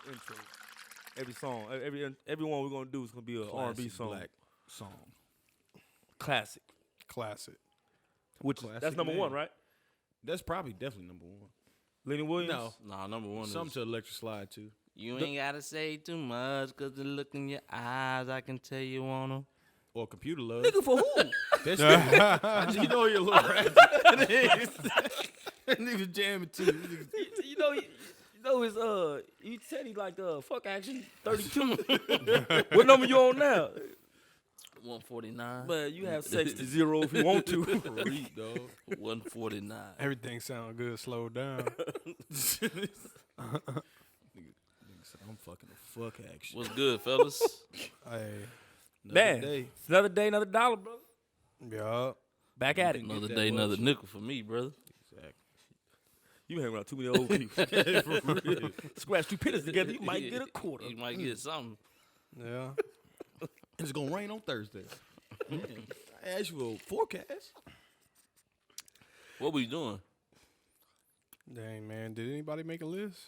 intro. Every song, everyone we're gonna do is gonna be an R&B song. Black song. Classic. Which Classic that's number name. one, right? That's probably definitely number one. Lenny Williams. No. Nah, number one Something is to Electric Slide too. you ain't gotta say too much, cause the look in your eyes, I can tell you wanna. Or Computer Love. Nigga for who? That's you know you're a little rat. That nigga jamming too. you know his he said he like fuck action 32. What number you on now? 149. But you have sex to zero if you want to. Read, dog. 149. Everything sound good. Slow down. Nigga said, I'm fucking a fuck action. What's good, fellas? Hey, Man, Day. it's another day, another dollar, brother. yeah. Back at it. Get Another that day, another bullshit. nickel for me, brother. Exactly. You hang around too many old people. Scratch two pennies together, you might get a quarter. You might get something. Yeah. It's gonna rain on Thursday. I asked you a forecast. What we doing? Dang, man. Did anybody make a list?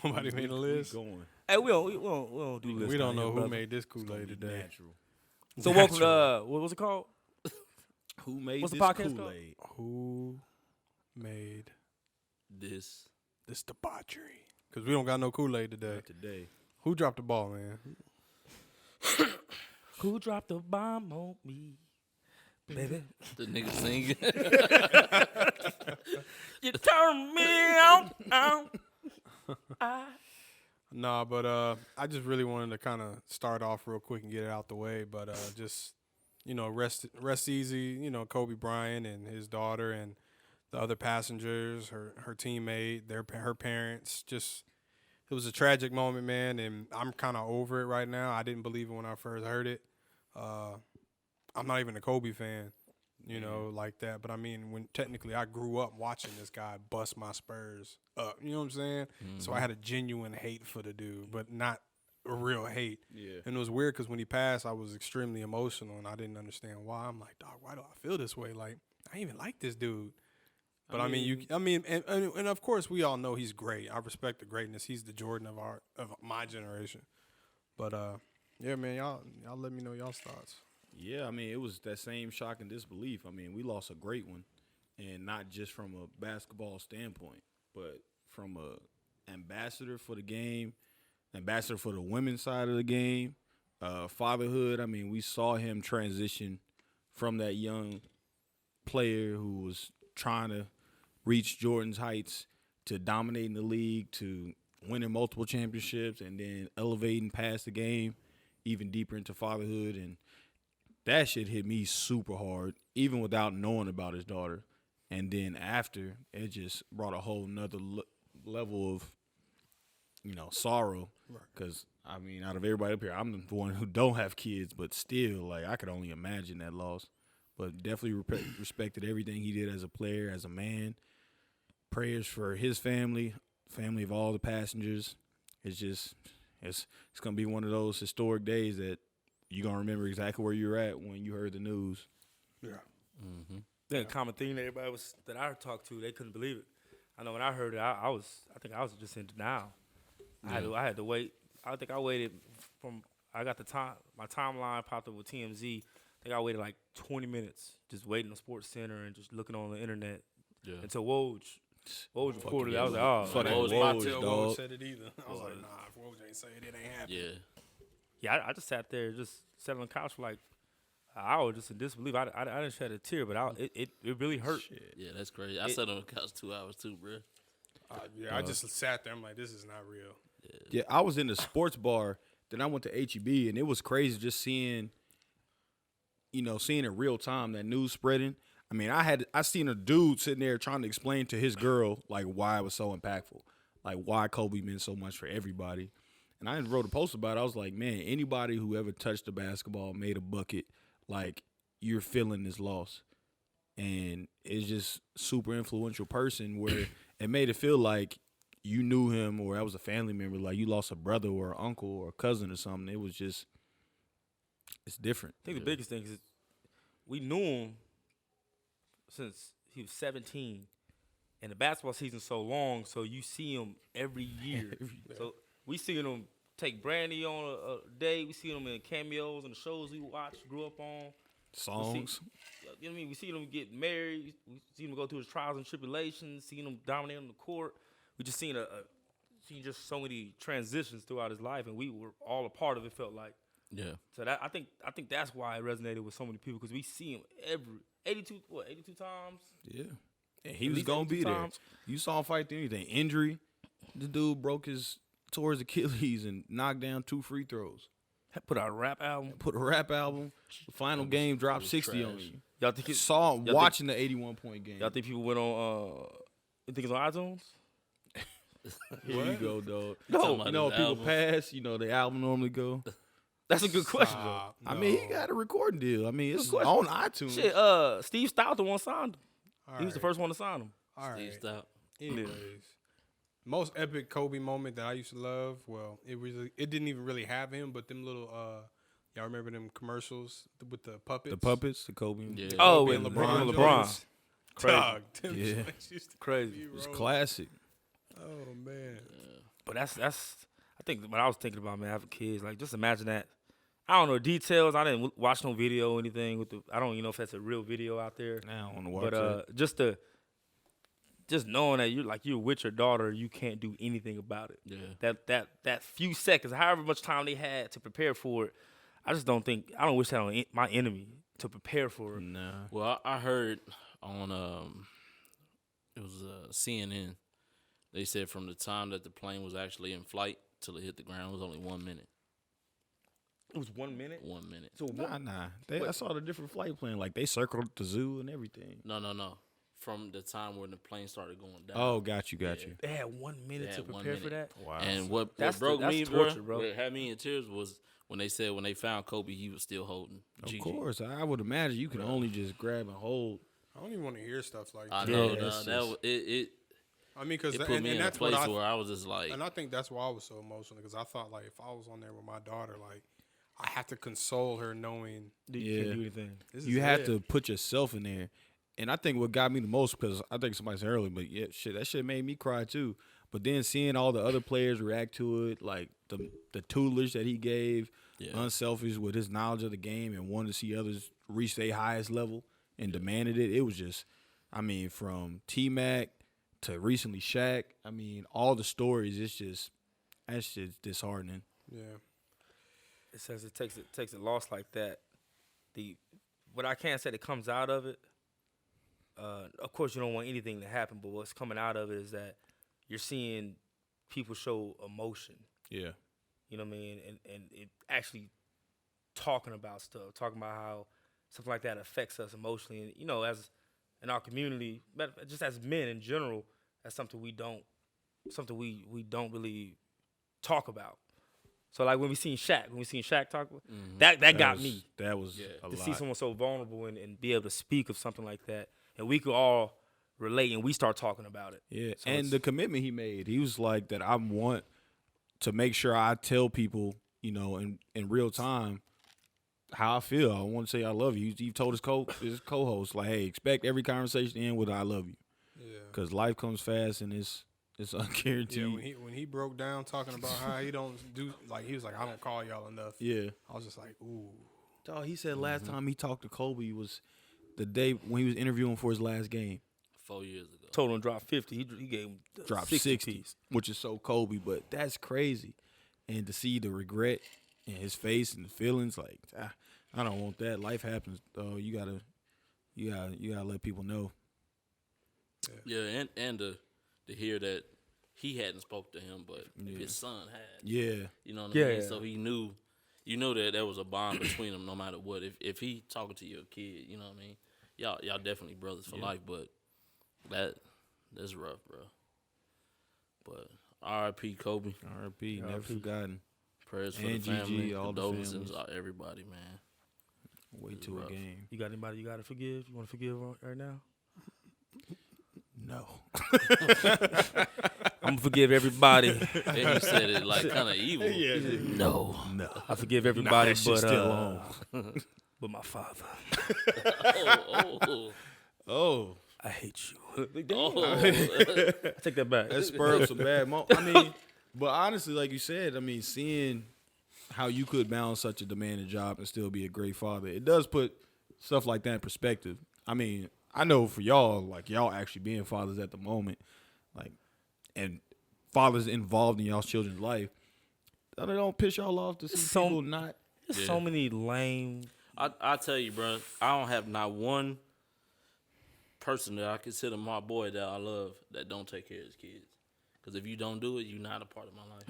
Nobody made a list. Going. Hey, we don't do lists. We don't down know here, who brother. made this It's gonna Kool-Aid be today. natural. So welcome to what was it called? Who made What's the this podcast Kool-Aid? Who made This. this debauchery? Because we don't got no Kool-Aid today. Not today. Who dropped the ball, man? Who dropped the bomb on me, baby? The nigga singing. You turn me on. Nah, but I just really wanted to kind of start off real quick and get it out the way. But just, rest easy. Kobe Bryant and his daughter and the other passengers, her teammate, her parents. Just, it was a tragic moment, man, and I'm kind of over it right now. I didn't believe it when I first heard it. I'm not even a Kobe fan, like that. But I mean, when technically I grew up watching this guy bust my Spurs up, you know what I'm saying? So I had a genuine hate for the dude, but not a real hate. Yeah. And it was weird because when he passed, I was extremely emotional, and I didn't understand why. I'm like, dog, why do I feel this way? Like, I even like this dude. But and of course we all know he's great. I respect the greatness. He's the Jordan of my generation. But yeah, man, y'all let me know y'all's thoughts. Yeah, I mean, it was that same shock and disbelief. I mean, we lost a great one, and not just from a basketball standpoint, but from a ambassador for the game, ambassador for the women's side of the game, fatherhood. I mean, we saw him transition from that young player who was trying to reach Jordan's heights to dominating the league, to winning multiple championships, and then elevating past the game even deeper into fatherhood. And that shit hit me super hard, even without knowing about his daughter. And then after, it just brought a whole nother level of, sorrow. Because, I mean, out of everybody up here, I'm the one who don't have kids, but still, like, I could only imagine that loss. But definitely respected everything he did as a player, as a man. Prayers for his family of all the passengers. It's going to be one of those historic days that you're going to remember exactly where you were at when you heard the news. Yeah. Mm-hmm. The common thing that everybody that I talked to, they couldn't believe it. I know when I heard it, I think I was just in denial. Yeah. I had to wait. I think I waited I got my timeline popped up with TMZ. I think I waited like 20 minutes just waiting on Sports Center and just looking on the internet until Woj reported it. I was like, oh, Fuck man. Woj, Woj dog. said it either. I was like, nah, if Woj ain't say it, it ain't happening. Yeah. Yeah, I just sat there, just sat on the couch for like an hour, just in disbelief. I didn't shed a tear, but it really hurt. Shit. Yeah, that's crazy. I sat on the couch 2 hours too, bro. I just sat there. I'm like, this is not real. Yeah, I was in the sports bar. Then I went to HEB, and it was crazy just seeing in real time that news spreading. I mean, I seen a dude sitting there trying to explain to his girl like why it was so impactful, like why Kobe meant so much for everybody. And I wrote a post about it. I was like, man, anybody who ever touched a basketball, made a bucket, like you're feeling this loss. And it's just super influential person where it made it feel like you knew him or that was a family member, like you lost a brother or an uncle or a cousin or something. It was just, it's different. I think the biggest thing is we knew him since he was 17, And the basketball season's so long, so you see them every year. So we see them take brandy on a day. We see them in cameos and the shows we watched, grew up on. Songs. You know what I mean? We see them get married. We see them go through his trials and tribulations. See them dominate on the court. We just seen seen just so many transitions throughout his life, and we were all a part of it. Felt like. Yeah. So that I think that's why it resonated with so many people because we see him every 82 times. Yeah. And he was gonna be there. You saw him fight through anything. Injury. The dude tore his Achilles and knocked down 2 free throws. Put out a rap album. The final game dropped 60 on you. Y'all think saw him watching the 81-point game. Y'all think people went on? You think it's on iTunes? Here you go, dog. No, you know, people pass. You know, the album normally go. That's a good question, though. I mean, he got a recording deal. I mean, it's on iTunes. Shit, Steve Stout the one signed him. All he was the first one to sign him. All right. Steve Stout. Anyways, most epic Kobe moment that I used to love. Well, it didn't even really have him, but them little y'all remember them commercials with the puppets? The puppets, the Kobe. Yeah. Oh, Kobe and LeBron. LeBron. Crazy. Dog, them Yeah. joints used to Crazy. be It's rolling. classic. Oh man. But that's I think what I was thinking about, man, having kids. Like, just imagine that. I don't know details. I didn't watch no video or anything with I don't even know if that's a real video out there. Now on the watch. But just knowing that you're with your daughter, you can't do anything about it. Yeah. That few seconds, however much time they had to prepare for it, I don't wish that on my enemy to prepare for it. Nah. Well, I heard on it was CNN. They said from the time that the plane was actually in flight till it hit the ground, it was only 1 minute. It was 1 minute. 1 minute. So Nah. I saw the different flight plan. Like they circled the zoo and everything. No. From the time when the plane started going down. Oh, got you. they had 1 minute to prepare for that. Wow. And what That's broke me, torture, bro. what had me in tears was when they found Kobe, he was still holding. Of Gigi. course, I would imagine you can only just grab and hold. I don't even want to hear stuff like I that. know, Yeah, dog, it's that just- was, it I mean, because put me in a that's place what where I was just like, and I think that's why I was so emotional because I thought like if I was on there with my daughter, like I have to console her knowing You can't do anything. this You is have it. to put yourself in there. And I think what got me the most, because I think somebody said earlier, but yeah, that shit made me cry too. But then seeing all the other players react to it, like the tutelage that he gave, unselfish with his knowledge of the game and wanted to see others reach their highest level and demanded it. It was just, I mean, from T-Mac to recently Shaq, I mean, all the stories, that's just disheartening. Yeah. It says it takes a loss like that. What I can't say that comes out of it. Of course, you don't want anything to happen, but what's coming out of it is that you're seeing people show emotion. Yeah. You know what I mean? And it actually talking about stuff, talking about how something like that affects us emotionally. And, you know, as in our community, but just as men in general, that's something we don't really talk about. So like when we seen Shaq talk, that got me. That was a To lot. see someone so vulnerable and be able to speak of something like that. And we could all relate and we start talking about it. Yeah, So and the commitment he made, he was like that. I want to make sure I tell people, you know, in real time how I feel. I want to say I love you. He told his co-host, like, hey, expect every conversation to end with I love you, Yeah. because life comes fast and it's unguaranteed. Yeah, when he broke down talking about how he don't do like he was like I don't call y'all enough. Yeah. I was just like ooh. Dog, he said last time he talked to Kobe was the day when he was interviewing for his last game. 4 years ago. Told him to drop 50. He gave him Dropped 60 60, piece. which is so Kobe, but that's crazy. And to see the regret in his face and the feelings, like I don't want that. Life happens, though. You gotta let people know. Yeah, and to hear that he hadn't spoke to him, but his son had. Yeah. You know what I mean? So he knew, you know that there was a bond between them no matter what. If he talking to your kid, you know what I mean? Y'all definitely brothers for life, but that's rough, bro. But R.I.P. Kobe. R.I.P. Never forgotten. Prayers for And the family, GG, all the condolences, families. everybody, man. Wait till a rough. game. You got anybody you got to forgive? You want to forgive right now? No. I'm going to forgive everybody. And he said it like kind of evil. No. I forgive Nah, everybody that shit's but still on. but my father. Oh. Oh. I hate you. Oh. I take that back. That spurred some bad moments. I mean, but honestly, like you said, I mean, seeing how you could balance such a demanding job and still be a great father, it does put stuff like that in perspective. I mean, I know for y'all, like y'all actually being fathers at the moment, like, and fathers involved in y'all's children's life, it don't piss y'all off to see people not. There's so many lame. I tell you, bro, I don't have not one person that I consider my boy that I love that don't take care of his kids. Because if you don't do it, you're not a part of my life.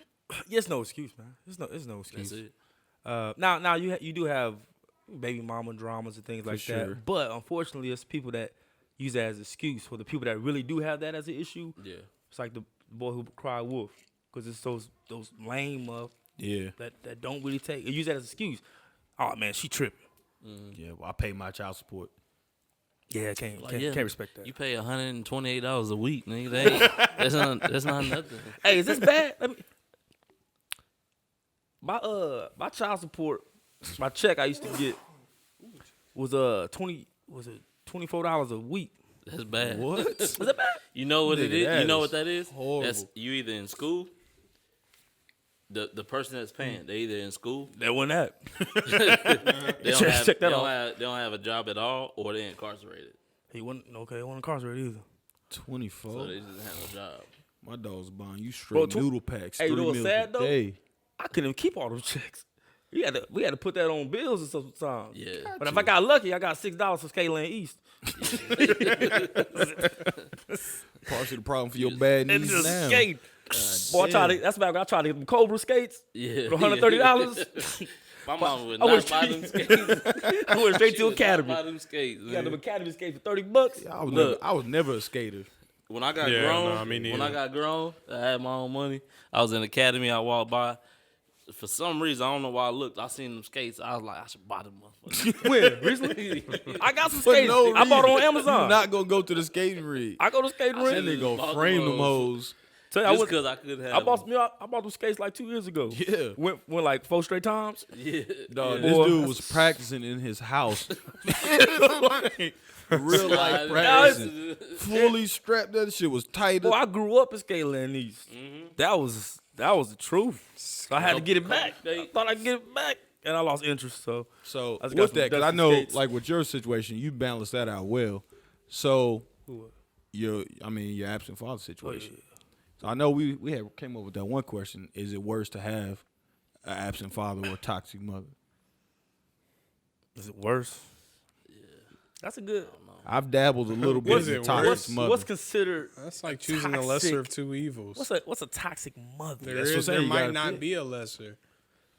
Yeah, it's no excuse, man. It's no excuse. That's it. Now you do have baby mama dramas and things like sure. that. But unfortunately, it's people that use that as an excuse. For the people that really do have that as an issue, Yeah. it's like the boy who cried wolf. Because it's those lame that don't really take. Use that as an excuse. Oh man, she tripping. Yeah, well, I pay my child support. Yeah, can't respect that. You pay $128 a week, nigga. That's not nothing. Hey, is this bad? My child support, my check I used to get was $24 a week. That's bad. What? Is that bad? You know what it is? You know what that is? horrible. That's you either in school. The person that's paying, they either in school, That wasn't that. they Check that off. they don't have a job at all, or they're incarcerated. He wasn't incarcerated either. 24. So they just have no job. My dog's buying you straight Bro, noodle packs. Hey, you 3 know what's meals sad, a though? day. I couldn't even keep all those checks. We had to put that on bills and sometimes. Yeah. But if I got lucky, I got $6 for Scaling East. Partially the problem for your bad And knees just now. skate. Boy, I tried to get them Cobra skates Yeah. for $130. My mom would I not went buy them skates. I went straight She to would not Academy. buy them skates. You got them Man. Academy skates for $30. I was never a skater. When I got Yeah, grown, nah, me when I neither. got grown, I had my own money. I was in Academy. I walked by. For some reason, I don't know why I looked. I seen them skates. I was like, I should buy them motherfuckers. When? Recently? I got some For skates. no I bought them on reason. Amazon. You're not gonna go to the skating rig. I go to skating I ring. That nigga bought gonna frame them them hoes. Tell you, Just because I could have. I bought them skates like 2 years ago. Yeah. Went like 4 straight times. Yeah. Dog, yeah. this Boy, dude that's- was practicing in his house. Like, real life Slide. practicing. Fully strapped. That shit was tight. Boy, I grew up in Scaling East. That was the truth. So I had to get it back. I thought I could get it back, and I lost interest. So So I just got with some that, because I dusty know, skates. like with your situation, you balanced that out well. So Who? your absent father Oh, situation. So I know we came up with that one question: is it worse to have an absent father or a toxic mother? Is it worse? Yeah, that's a good. I've dabbled a little bit Is in it toxic worse? mother. What's considered? That's like choosing the lesser of two evils. What's a toxic mother? There That's what I'm is. saying, There you might gotta not pick. be a lesser.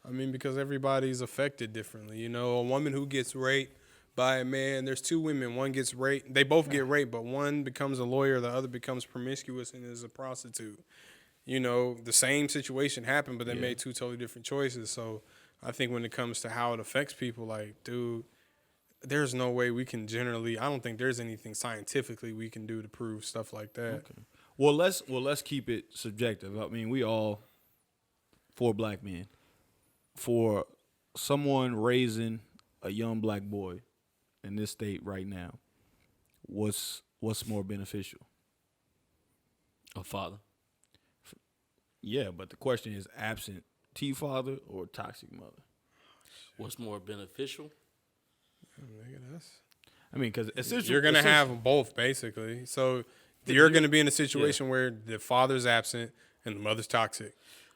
I mean, because everybody's affected differently. You know, a woman who gets raped by a man. There's two women. One gets raped. They both get raped, but one becomes a lawyer. The other becomes promiscuous and is a prostitute. You know, the same situation happened, but they made two totally different choices. So I think when it comes to how it affects people, like, dude, there's no way we can generally. I don't think there's anything scientifically we can do to prove stuff like that. Okay. Well, let's keep it subjective. I mean, we all 4 black men. For someone raising a young black boy in this state right now, what's more beneficial? A father. Yeah, but the question is absentee father or toxic mother? What's more beneficial? Nigga, that's. I mean, because essentially You're gonna have both basically. So you're gonna be in a situation where the father's absent and the mother's toxic.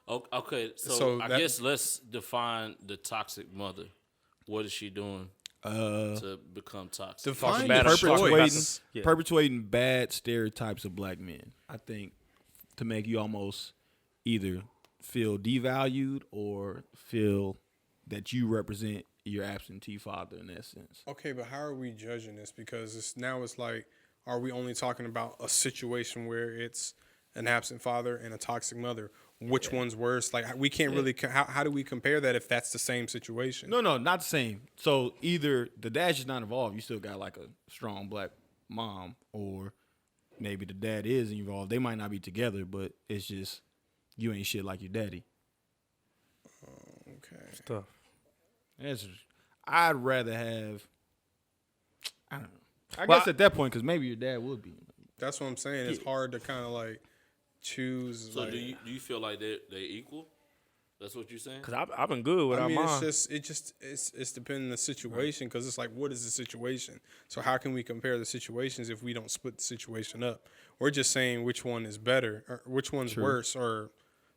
Okay, so So I that- guess let's define the toxic mother. What is she doing to become toxic? Define bad choice. perpetuating bad stereotypes of black men. I think to make you almost either feel devalued or feel that you represent your absentee father in that sense. Okay, but how are we judging this? Because it's like, are we only talking about a situation where it's an absent father and a toxic mother? Which one's worse? Like, we can't really. How do we compare that if that's the same situation? No, not the same. So either the dad's just not involved, you still got like a strong black mom, or maybe the dad is involved. They might not be together, but it's just you ain't shit like your daddy. Okay. Stuff. I'd rather have, I don't know. I guess at that point, because maybe your dad would be. That's what I'm saying. It's hard to kind of like choose. So like, do you feel like they equal? That's what you're saying? Because I've been good without mine. It's depending on the situation. Because it's like, what is the situation? So how can we compare the situations if we don't split the situation up? We're just saying which one is better, or which one's worse, or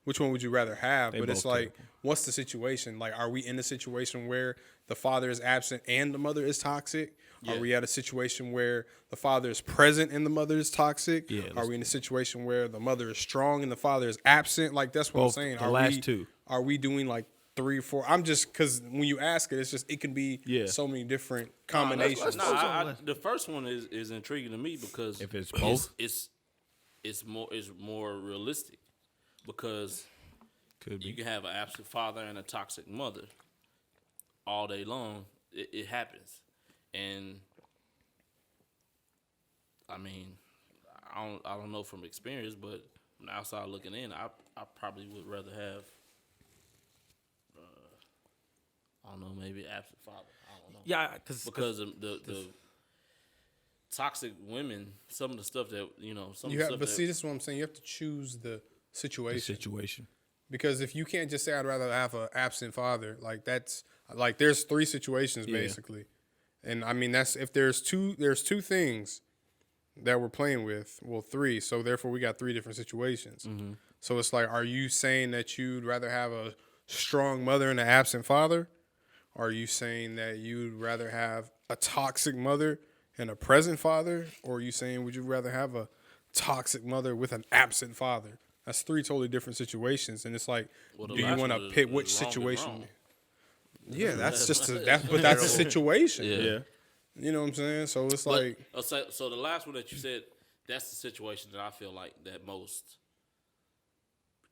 which one would you rather have? But it's like, what's the situation? Like, are we in a situation where the father is absent and the mother is toxic? Yeah. Are we at a situation where the father is present and the mother is toxic? Yeah, are we in a situation where the mother is strong and the father is absent? Like, that's what I'm saying. The last two. Are we doing like 3 or 4? I'm just, because when you ask it, it's just, it can be so many different combinations. The first one is intriguing to me because if it's both, it's more realistic because you can have an absent father and a toxic mother all day long. It happens, and I mean, I don't know from experience, but from the outside looking in, I probably would rather have. I don't know, maybe absent father. I don't know. Yeah, because the toxic women, some of the stuff that see, this is what I'm saying. You have to choose the situation. Because if you can't just say I'd rather have an absent father, like that's like there's 3 situations basically, and I mean that's if there's two things that we're playing with, well 3, so therefore we got 3 different situations. Mm-hmm. So it's like, are you saying that you'd rather have a strong mother and an absent father? Are you saying that you'd rather have a toxic mother and a present father? Or are you saying would you rather have a toxic mother with an absent father? That's 3 totally different situations. And it's like, do you want to pick which situation? Yeah, that's just but that's a situation. Yeah. You know what I'm saying? So it's so the last one that you said, that's the situation that I feel like that most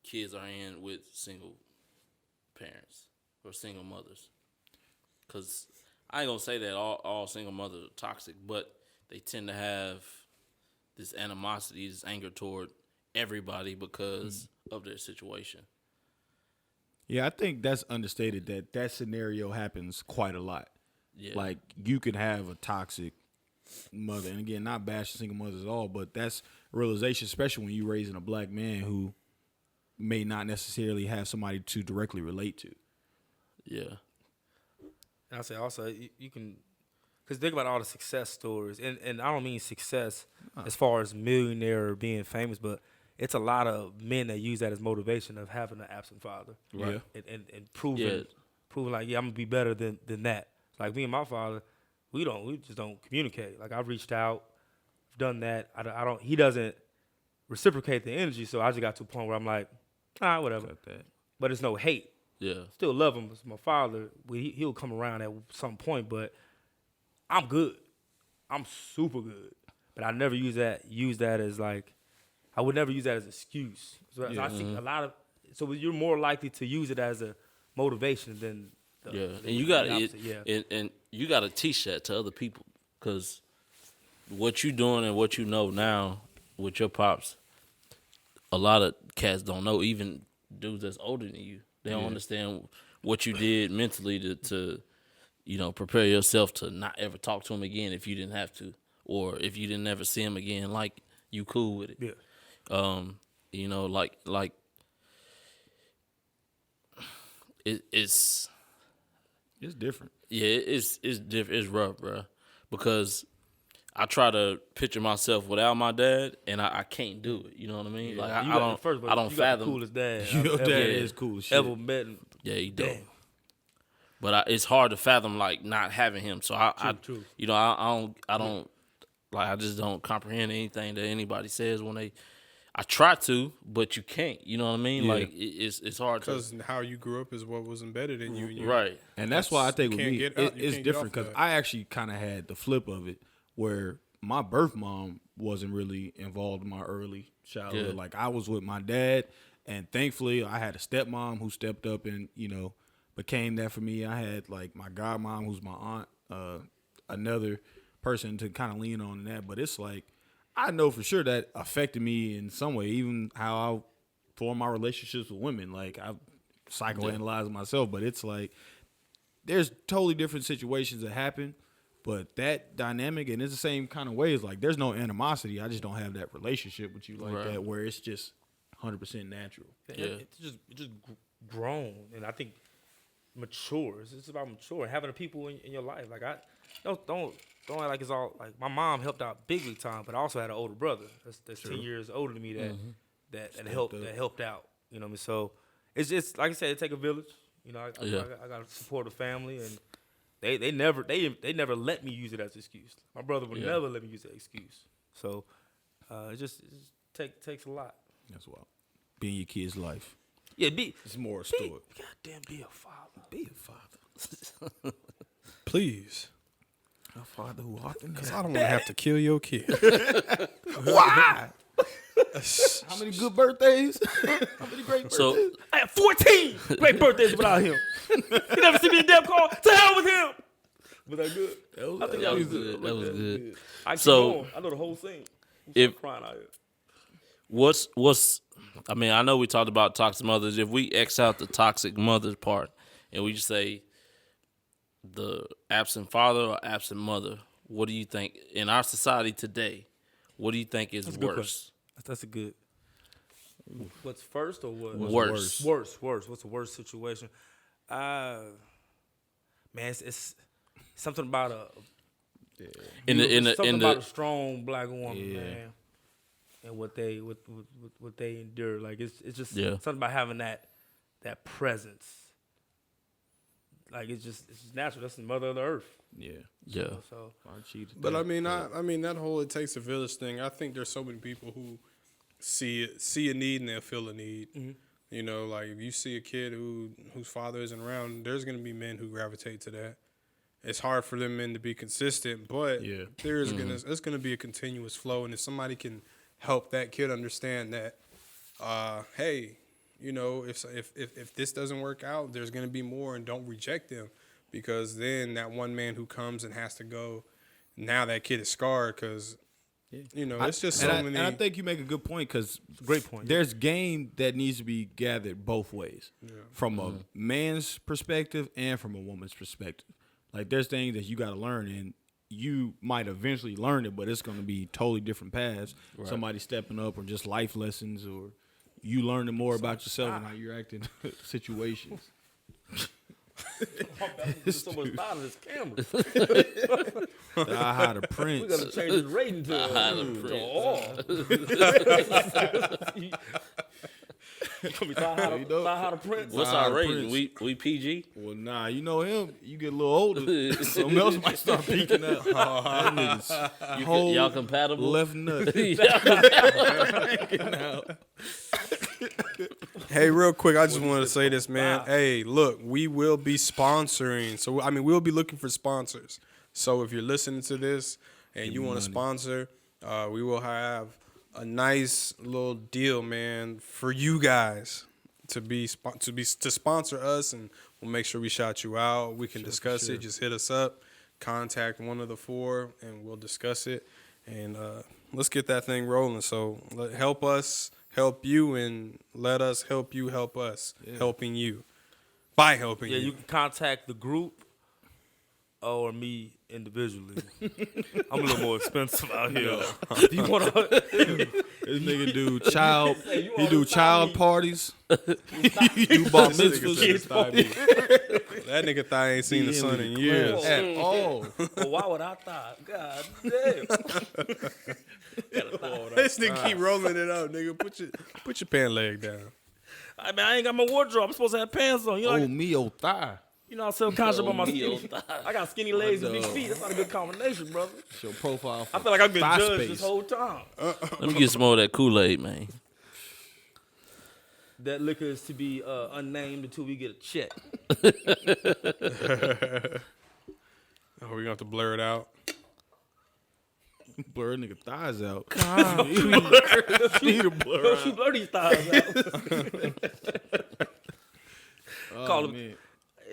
kids are in with single parents or single mothers. Because I ain't going to say that all single mothers are toxic, but they tend to have this animosity, this anger toward everybody because of their situation. Yeah, I think that's understated that scenario happens quite a lot. Yeah. Like, you could have a toxic mother, and again, not bashing single mothers at all, but that's a realization, especially when you're raising a black man who may not necessarily have somebody to directly relate to. Yeah. And I say also, you can, because think about all the success stories, and I don't mean success as far as millionaire or being famous, but it's a lot of men that use that as motivation of having an absent father. Right. And proving like, I'm going to be better than that. Like me and my father, we just don't communicate. Like I've reached out, done that. He doesn't reciprocate the energy, so I just got to a point where I'm like, whatever. But it's no hate. Yeah. Still love him as my father. He'll come around at some point, but I'm good. I'm super good. But I never use that as like, I would never use that as an excuse. So I see a lot of, so you're more likely to use it as a motivation than and you got and you got to teach that to other people, because what you doing and what you know now with your pops, a lot of cats don't know. Even dudes that's older than you, they don't understand what you did mentally to prepare yourself to not ever talk to him again if you didn't have to, or if you didn't ever see him again. Like, you cool with it. Yeah. Like it's different. Yeah, it's different. It's rough, bro, because I try to picture myself without my dad, and I can't do it. You know what I mean? Yeah. Like I don't fathom. The coolest dad. Your dad is cool as shit. Ever met. Yeah, he dope. But it's hard to fathom like not having him. So I don't like, I just don't comprehend anything that anybody says when they. I try to, but you can't. You know what I mean? Yeah. Like it's hard because how you grew up is what was embedded in you. Right. And that's why I think with me it's different, because I actually kind of had the flip of it, where my birth mom wasn't really involved in my early childhood. Yeah. Like, I was with my dad, and thankfully I had a stepmom who stepped up and became that for me. I had like my godmom, who's my aunt, another person to kind of lean on in that. But it's like, I know for sure that affected me in some way, even how I form my relationships with women. Like, I psychoanalyze myself, but it's like, there's totally different situations that happen. But that dynamic, and it's the same kind of ways. Like, there's no animosity. I just don't have that relationship with you like that, where it's just 100% natural. Yeah, it's just grown, and I think mature. It's about mature, having the people in your life. Like don't act like it's all like my mom helped out big time, but I also had an older brother that's 10 years older than me that helped out. You know what I mean? So it's just like I said, it take a village. You know, I got to support the family, and they never let me use it as an excuse. My brother would never let me use that excuse. So it just takes a lot. That's wild. Being your kid's life. Yeah, it's more a story. Goddamn, be a father. Be a father. Please. A father who often. Because I don't want to have to kill your kid. Why? How many good birthdays? How many great birthdays? So I have 14 great birthdays without him. He never sent me a damn call. To hell with him. Was that good? I think that was good. That was good. I know the whole thing. If crying out here. what's I mean, I know we talked about toxic mothers. If we X out the toxic mothers part and we just say the absent father or absent mother, what do you think in our society today? What do you think is worse? That's a good. What's first or what? Worse. Worse. What's the worst situation? Man, it's something about a strong black woman, man, and what they endure. Like it's just something about having that presence. Like it's just natural. That's the mother of the earth. Yeah. So, but I mean that whole it takes a village thing. I think there's so many people who see a need and they'll feel a need. Mm-hmm. You know, like if you see a kid whose father isn't around, there's gonna be men who gravitate to that. It's hard for them men to be consistent, but there's it's gonna be a continuous flow. And if somebody can help that kid understand that, hey, you know, if this doesn't work out, there's gonna be more, and don't reject them, because then that one man who comes and has to go, now that kid is scarred because. You know, it's just so many. And I think you make a good point, because great point. There's game that needs to be gathered both ways, from a man's perspective and from a woman's perspective. Like, there's things that you got to learn, and you might eventually learn it, but it's going to be totally different paths. Right. Somebody stepping up, or just life lessons, or you learning more about yourself and how you act in situations. There's so much out of this camera. How to Prince. We're gonna change his rating to all. How to Prince. What's our rating? We PG? Well, nah, you know him. You get a little older, something else might start peeking out. Y'all compatible? Left nut. Hey, real quick, I just wanted to say this, man. Hey, look, we will be sponsoring. So, I mean, we'll be looking for sponsors. So, if you're listening to this and you want to sponsor, we will have a nice little deal, man, for you guys to sponsor us, and we'll make sure we shout you out. We can discuss it. Just hit us up, contact one of the four, and we'll discuss it. And let's get that thing rolling. So, help us. Help you, and let us help you help us, helping you by helping you. Yeah, you can contact the group or me individually. I'm a little more expensive out here. Do you want to? This nigga do child parties. He do bar mitzvahs. That nigga thigh ain't seen the sun in years at all. Well, why would I thought? God damn. This nigga keep rolling it up, nigga. Put your pant leg down. I mean, I ain't got my wardrobe. I'm supposed to have pants on. You know, me thigh. You know, I'm self-conscious about my skinny. I got skinny legs and big feet. That's not a good combination, brother. Your profile. I feel like I've been judged this whole time. Let me get some more of that Kool-Aid, man. That liquor is to be unnamed until we get a check. Oh, we're gonna have to blur it out. Blur nigga thighs out. God, you blur these thighs out. Call him.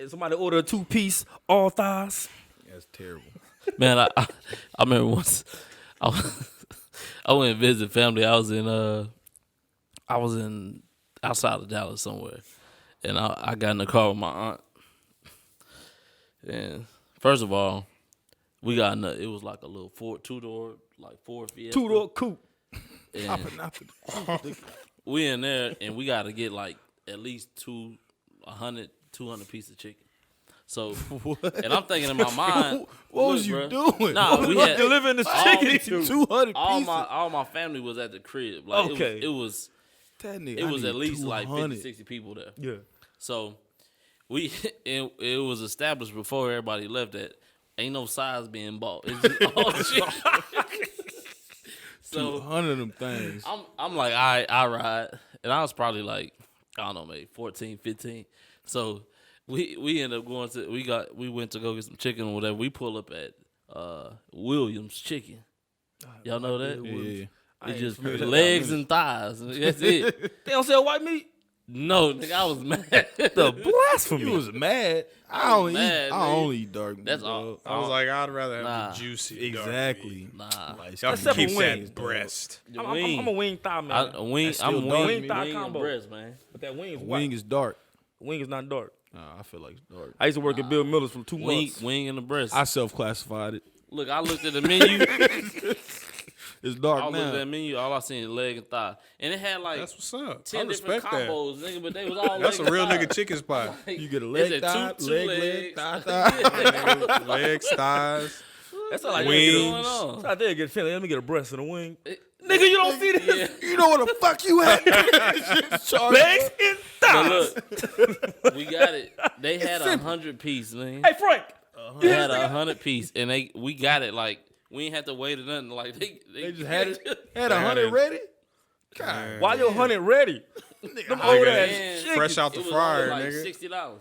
Somebody order a 2-piece, all thighs. That's terrible. Man, I remember once I went and visited family. I was in outside of Dallas somewhere, and I got in the car with my aunt. And first of all, We got another. It was like a little 2-door, like Ford Fiesta. 2-door coupe. And we in there, and we got to get like at least 200 pieces of chicken. So, and I'm thinking in my mind, what was you doing? Nah, we had delivering this chicken. 200 all pieces. all my family was at the crib. Like Okay. it was That nigga, it I was need at least like 50, 200. 60 people there. Yeah. So it was established before everybody left that ain't no size being bought. It's just all chicken. So 200 of them things. I'm like, all right, I ride. And I was probably like, I don't know, maybe 14, 15. So we ended up going to we went to go get some chicken or whatever. We pull up at Williams Chicken. Y'all know that? Yeah. It's just legs and thighs. That's it. They don't sell white meat? No, nigga, I was mad. The blasphemy. You was mad. I was don't mad, eat. nigga. I only eat dark meat. That's all. I was like, I'd rather have Nah. the juicy. dark Exactly. meat. Nah. Like, Y'all Except can for keep wings, that breast. The I'm wing. a wing thigh man. I'm wing still dark wing meat. Thigh and combo. breast, man. But that wing is wing white. is dark. Wing is not dark. I feel like it's dark. I used to work at Bill Miller's for 2 months. Wing and the breast. I self-classified it. Look, I looked at the menu. It's I dark looked at now. that menu. All I seen is leg and thigh, and it had like That's what's up. I 10 different respect that. combos, nigga. But they was all That's a leg real and nigga thigh. chicken spot. Like, You get a it leg, said thigh, two leg, legs. thigh. Legs, thighs. That's all I Wings. Going on. So I did get feeling. Let me get a breast and a wing. Nigga, you don't see this. Yeah. You know where the fuck you at? Legs and But thighs. look, we got it. They had 100 piece, man. Hey, Frank. They had 100 piece, and we got it. Like we ain't had to wait or nothing. Like They just had it. Had Man. 100 ready. God. Why your 100 ready? Them old ass chicken. Fresh out the It was fryer, only like nigga. $60.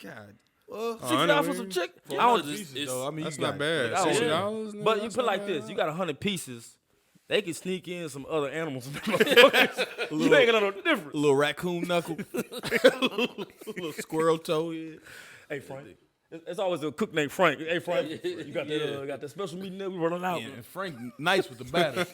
God. Well, $60 for some chicken. I don't. It's- though. I mean, That's you got not bad. I don't- $60. But you put like this: you got 100 pieces. They can sneak in some other animals. You ain't gonna know the difference. A little raccoon knuckle. little squirrel toe. Yeah. Hey, Frank. It's always a cook named Frank. Hey, Frank, you got that special meeting there? We running out. Yeah, and Frank nice with the batter.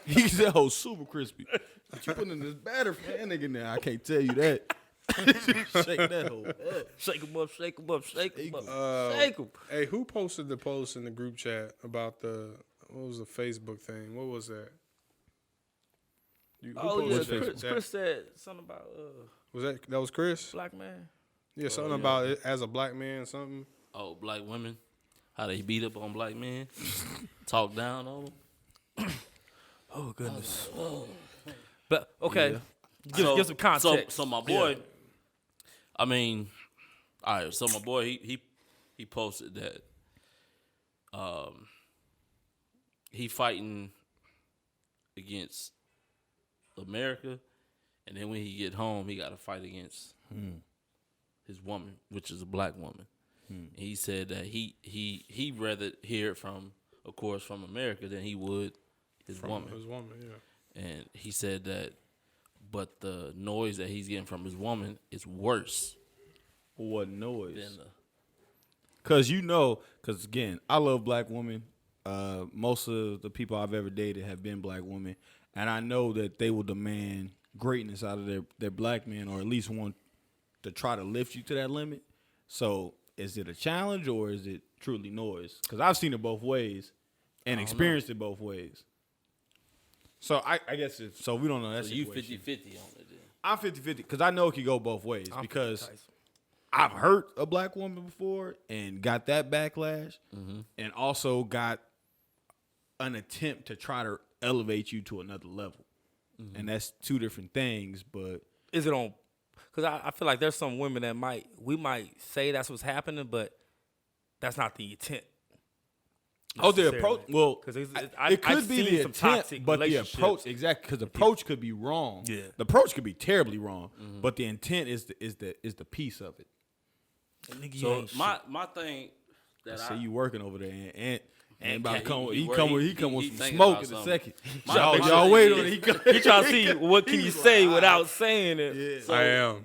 He's that whole super crispy. What you putting in this batter for that nigga now? I can't tell you that. Shake that whole up. Shake 'em up, shake 'em up, shake 'em up, Uh, shake 'em. Hey, who posted the post in the group chat about what was the Facebook thing? What was that? Who Oh yeah, posted that? Chris said something about That was Chris? black man. Yeah, something about it as a black man, something. Oh, black women, how they beat up on black men, talk down on them. Oh goodness. But okay, give some context. So my boy, I mean, all right. So my boy, he posted that he fighting against America, and then when he get home, he got to fight against his woman, which is a black woman. And he said that he rather hear it from, of course, from America than he would his woman. His woman, yeah. And he said that, but the noise that he's getting from his woman is worse What noise? than the. Because again, I love black women. Most of the people I've ever dated have been black women. And I know that they will demand greatness out of their black men, or at least want to try to lift you to that limit. So is it a challenge or is it truly noise? Because I've seen it both ways and experienced it both ways. So I guess we don't know that So you situation. 50-50 on it then. I'm 50-50 because I know it could go both ways I'm because Tyson. I've hurt a black woman before and got that backlash, and also got an attempt to try to elevate you to another level. And that's two different things, but Is it on? Because I feel like there's some women that we might say that's what's happening, but that's not the intent. the approach, well, because it I've could be seen the some intent, toxic but the relationships. approach, exactly, because the approach could be wrong. Yeah. The approach could be terribly wrong, but the intent is the piece of it. Nigga, you So ain't shit. my thing that I see you working over there, and about to he- come. he He work- come he- with he some thinking smoke about in a something. second. My Y'all thing wait is- on it. He trying to see what can you say without saying it. Yeah. So I am.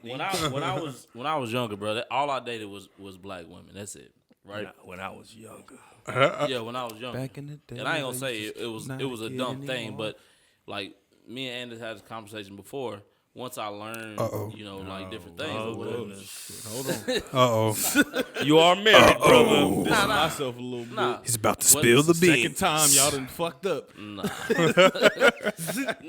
when I was younger, bro, all I dated was black women. That's it, right? When I was younger. Yeah, when I was younger. Back in the day, And I ain't gonna say just it was not a kid dumb thing, anymore. but like me and Anders had this conversation before. once I learned, you know, like different things Oh, or whatever. goodness. Hold on. You are married, brother. Dissing myself a little bit. He's about to spill the Second beans. time y'all done fucked up. Nah.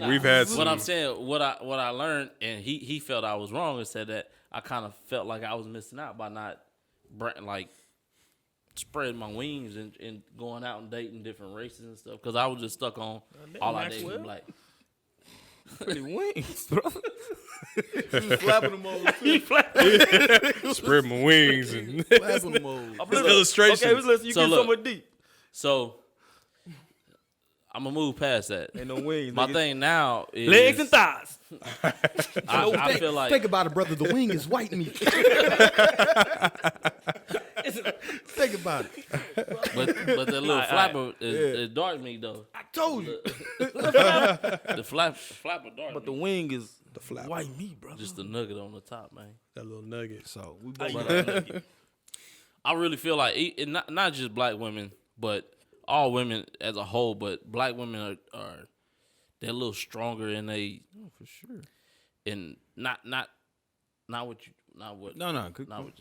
We've had some. What I'm saying, what I learned, and he felt I was wrong and said that I kind of felt like I was missing out by not like spreading my wings and going out and dating different races and stuff because I was just stuck on all I dated was black. Pretty wings, bro. Flapping them over. Spread my wings and Flapping them over. illustration. Okay, listen, you So get look. somewhere deep. So I'm gonna move past that. Ain't no wings. My nigga. thing now is Legs and thighs. I feel like Think about it, brother. The wing is white meat. Think about it. but the little flapper is dark meat though. I told you. The flapper dark But the meat. wing is The flap. white meat, bro. Just the nugget on the top, man. That little nugget. So we How both you I really feel like not just black women, but all women as a whole. But black women are they're a little stronger and they for sure. and not what you not what No. not what.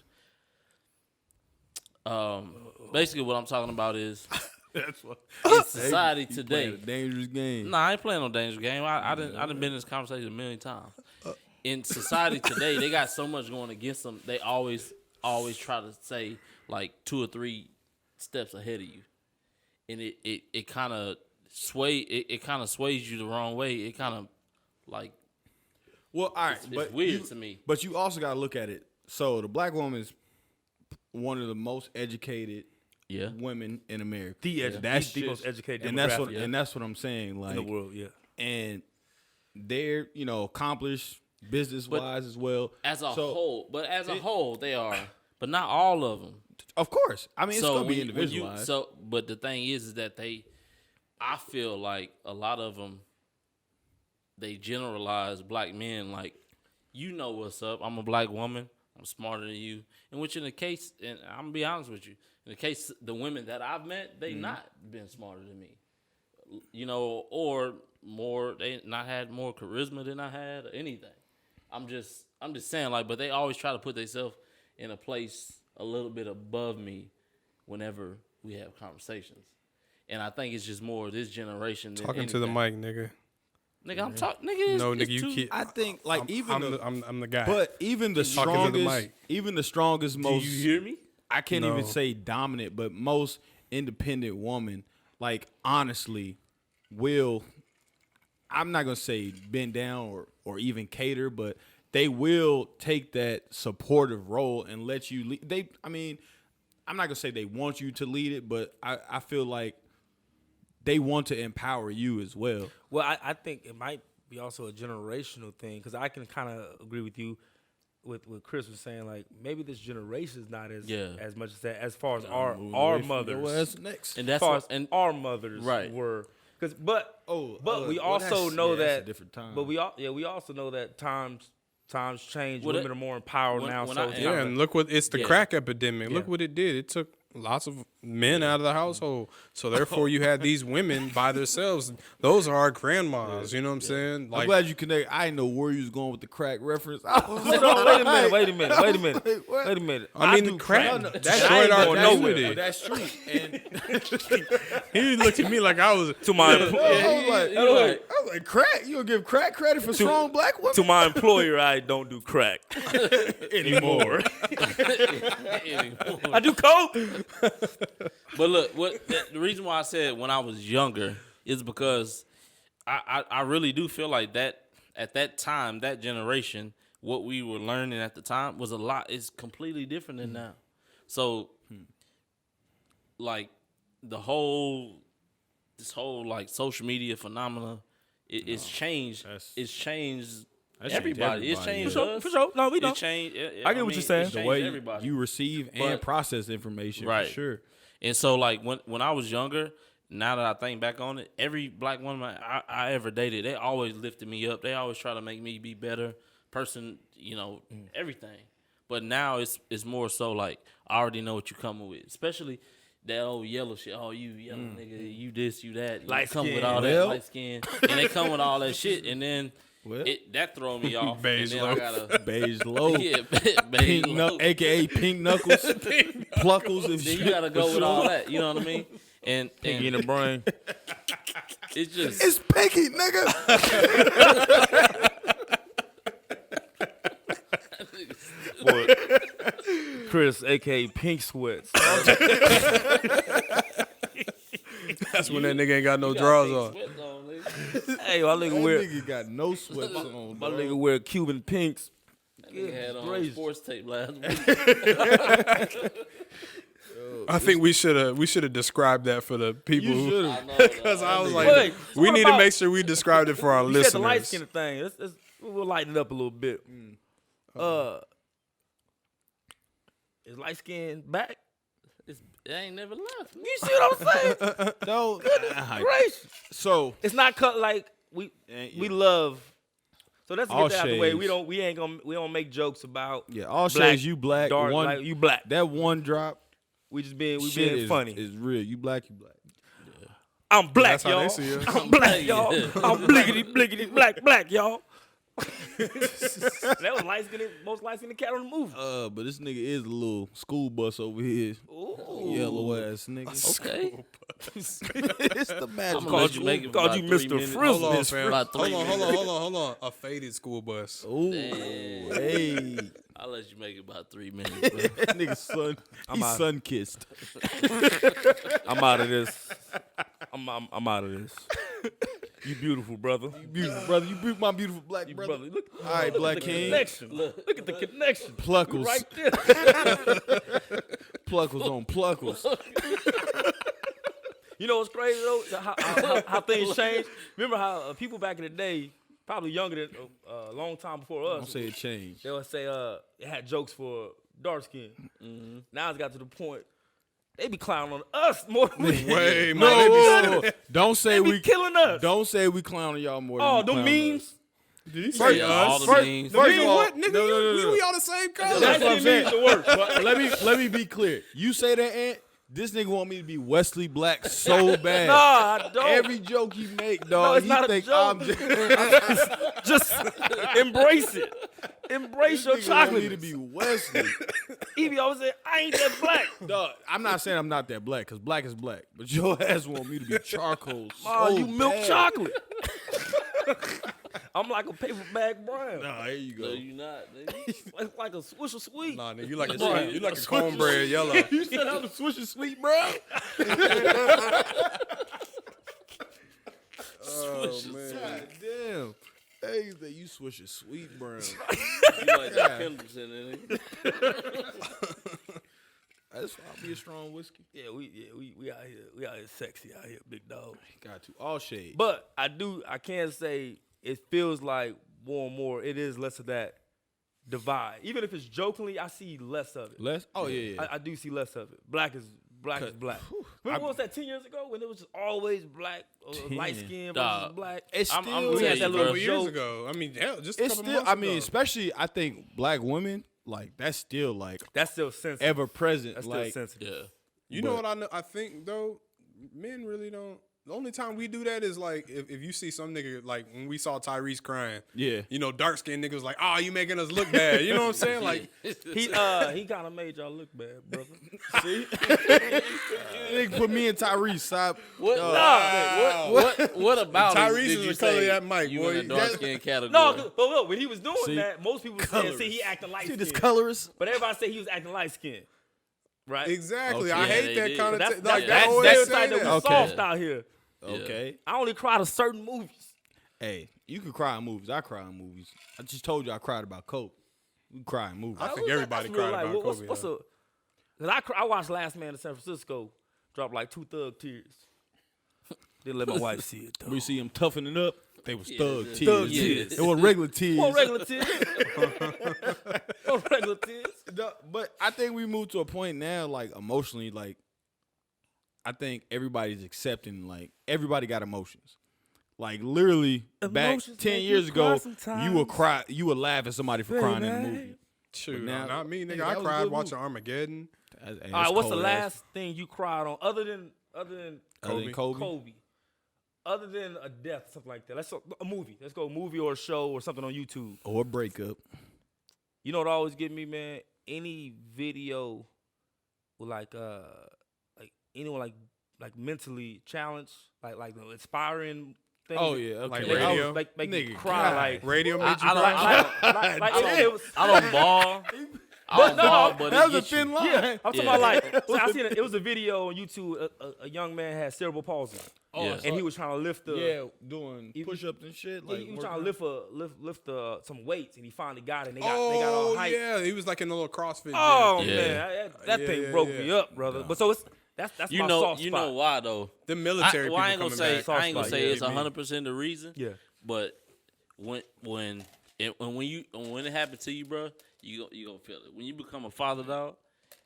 Basically, what I'm talking about is That's what. in society He today. playing a dangerous game. Nah, I ain't playing no dangerous game. I done been in this conversation a million times. In society today, they got so much going against them. They always try to say like 2 or 3 steps ahead of you, and it kind of sways you the wrong way. It kind of like Well, all right, it's but weird to me. But you also got to look at it. So the black woman is one of the most educated Yeah. women in America. That's the most educated and that's demographic what and that's what I'm saying. Like in the world, yeah. and they're accomplished business wise as well. As a So, whole, but as a whole, they are, but not all of them. of course, I mean it's gonna be when individualized. but the thing is that I feel like a lot of them, they generalize black men like, you know what's up. I'm a black woman. I'm smarter than you. And which in the case, and I'm gonna be honest with you, in the case the women that I've met, they not been smarter than me, or more. They not had more charisma than I had or anything. I'm just saying like, but they always try to put themselves in a place a little bit above me whenever we have conversations. And I think it's just more this generation than Talking to the anything. mic, nigga. Nigga, I'm talking. Nigga, No, it's nigga, you too- can't. I think like I'm the guy. but even the Talking to the strongest, mic. even the strongest, Do most you hear me? I can't No. even say dominant, but most independent woman, like honestly, will. I'm not gonna say bend down or even cater, but they will take that supportive role and let you lead. I'm not gonna say they want you to lead it, but I feel like they want to empower you as well. Well, I think it might be also a generational thing because I can kind of agree with you with what Chris was saying. Like maybe this generation is not as much as that as far as our mothers. Next. And As that's far what, as and our mothers Right. were. But we well, also know that's a that. different time. But we also know that times change. Well, Women are more empowered when- now. when So I- it's yeah, kinda- and look what it's the Yeah. crack epidemic. Look Yeah. what it did. It took lots of men out of the household. So therefore, you had these women by themselves. Those are our grandmas. You know what I'm saying? I'm glad you connect. I didn't know where you was going with the crack reference. Hold on, wait a minute. Wait a minute. what? Wait a minute. I mean, do the crack No, that's destroyed I our ain't going nowhere. community. That's true. And He looked at me like I was. To my I was like, crack? You gonna give crack credit for strong black women? to my employer, I don't do crack anymore. I do coke. but look, the reason why I said when I was younger is because I really do feel like that at that time, that generation, what we were learning at the time was a lot. It's completely different than now. So, like this whole like social media phenomena, it's changed. It's changed everybody. It's changed us. For sure. No, we It don't. changed. I get what you're saying. It's The changed way everybody. you receive and But- process information, Right. for sure. And so, like, when I was younger, now that I think back on it, every black woman I ever dated, they always lifted me up. They always try to make me be better person, everything. But now it's more so like, I already know what you're coming with. Especially that old yellow shit. Oh, you yellow nigga, you this, you that. You Light come with skin. all Well. that light skin. And they come with all that shit. And then Well, that throw me off. Beige and then I gotta beige low. yeah, beige low. AKA pink knuckles, pluckles. If Then you gotta go with all that. You know what I mean? And Pinky in the brain. it's just it's pinky, nigga. Boy, Chris, a.k.a. Pink Sweats. That's when that nigga ain't got no drawers on. Hey, my nigga wear Nigga got no sweats on. my Bro. nigga wear Cuban pinks. Nigga had on gracious. sports tape last week. I think we should have described that for the people You who, should have. because I was like, Wait, so we what need to about- make sure we described it for our You said the light listeners. skin thing. We'll lighten it up a little bit. Is light skin back? It ain't never left. You see what I'm saying? Don't. Gracious. So It's not cut like we love. So let's All get that out of the way. shades. We don't make jokes about all shades. You black. dark, One like you black. that one drop. We being Shit funny. is real. You black. You black. I'm black, That's how they y'all. see us. I'm black, y'all. I'm bliggity, black, y'all. That was most light skinned cat on the movie. But this nigga is a little school bus over here. Ooh. Yellow ass nigga. Okay. It's the magic. I'm gonna let you make it Called about you 3 Mr. minutes. Frizzle. Hold on, fam. About 3 Hold on. A faded school bus. Ooh, Damn. hey, I'll let you make it about 3 minutes, bro. that nigga son. He's out. sun kissed. I'm out of this. I'm out of this. You beautiful, brother. Beautiful brother. You my beautiful black You brother. brother. Look, All right, Black the King. connection. Look at the connection. Pluckles. Right there. Pluckles on pluckles. You know what's crazy though? How things change. Remember how people back in the day, probably younger than a long time before Don't us, say it changed. they would say it had jokes for dark skin. Now it's got to the point they be clowning on us more than we. Way No, more. whoa. Don't say They be we killing us. Don't say we clowning y'all more. Than Oh, we them clowning memes. us. Did you First- say all us? the memes. First of mean, all, what? nigga, No. we all the same color. That's what I'm saying. The worst. But let me be clear. You say that, Ant. This nigga want me to be Wesley Black so bad. Nah, I don't. Every joke he make, dog, it's he not a think joke. I'm just Just embrace it. Embrace your nigga want me to chocolate. be Wesley. Evie always say, I ain't that black. Dog, I'm not saying I'm not that black, because black is black. But your ass want me to be charcoal so Oh, you milk bad. chocolate. I'm like a paper bag brown. Nah, there you No, go. you not, nigga. Like a Swisher Sweet. Nah, nigga, you like Right. you like a cornbread yellow. You said I'm a Swisher Sweet, bro? Oh, man. God damn. Hey, you think you Swisher Sweet, bro. You like that Pendleton in it. That's why I'll be a strong whiskey. Yeah, we out here. We out here sexy out here, big dog. Got to. All shades. But I can say it feels like more and more it is less of that divide. Even if it's jokingly, I see less of it. Less? Oh, yeah. I do see less of it. Black is black. Remember what was that 10 years ago when it was just always black, light skin versus Dog. black? It's I'm still- we had Yeah, that bro. little Couple years joke. ago. I mean, hell, just a It's couple still, months I mean, ago. especially, I think black women, like, that's still, like, That's still sensitive. ever present. That's still Like, sensitive. Yeah. You know what I know? I think though, men really don't. The only time we do that is like if you see some nigga, like when we saw Tyrese crying. yeah. You know, dark skinned niggas like, oh, you making us look bad. You know what I'm saying? Like, He kind of made y'all look bad, brother. See? Nigga put me and Tyrese side. What? Nah, What about him Tyrese did is you the color say of that mic, you boy. in a dark skin category? No, but look, when he was doing See? that, most people said, see, he acting light See this skinned. colorist? But everybody said he was acting light skinned. Right? exactly. Okay. I Yeah, hate they that did. kind But of. that's Like, that's I always say stereotype that we that. soft out here. Okay. I only cry to certain movies. Hey, you can cry in movies. I cry in movies. I just told you I cried about Coke. You cry in movies. I think everybody That's real cried life. about What's Kobe. Cause I watched Last Man in San Francisco drop like 2 thug tears. Didn't let my wife see it though. We see him toughening up. They was thug yeah. tears. Thug tears. It was regular tears. More regular tears. More regular tears. But I think we moved to a point now, like emotionally, like I think everybody's accepting, like everybody got emotions. Like literally, Emotions back 10 make years you cry ago, sometimes. you would cry, you would laugh at somebody for crying in a Baby. movie. Shoot, now- not me, nigga. Nigga, I that was a cried good watching Armageddon. All right, what's the last thing you cried on other than Other than Kobe? Kobe? other than a death, something like that. Let's go a movie. Let's go a movie or a show or something on YouTube. Or a breakup. You know what always get me, man? Any video with like anyone like mentally challenged, like the inspiring things. Oh yeah, okay. Like radio? Make me Nigga, cry. God. Like Radio made you I cry? I don't ball. But that it was a gets you. thin line. yeah, I'm talking Yeah. about like I seen it was a video on YouTube. A young man had cerebral palsy, Yeah. and he was trying to lift the doing He- push-ups and shit. he, Like he was trying working to lift some weights, and he finally got it. And they got all hyped. yeah, he was like in a little CrossFit. Oh gym. Yeah. man, that Yeah, thing yeah, broke yeah. me up, brother. But so that's You my know, soft spot. you know why though? The military Well, I people ain't gonna coming say back. Soft I ain't gonna spot, say yeah, it's 100% the reason. Yeah. But when it happened to you, bro, you gonna feel it. When you become a father, dog,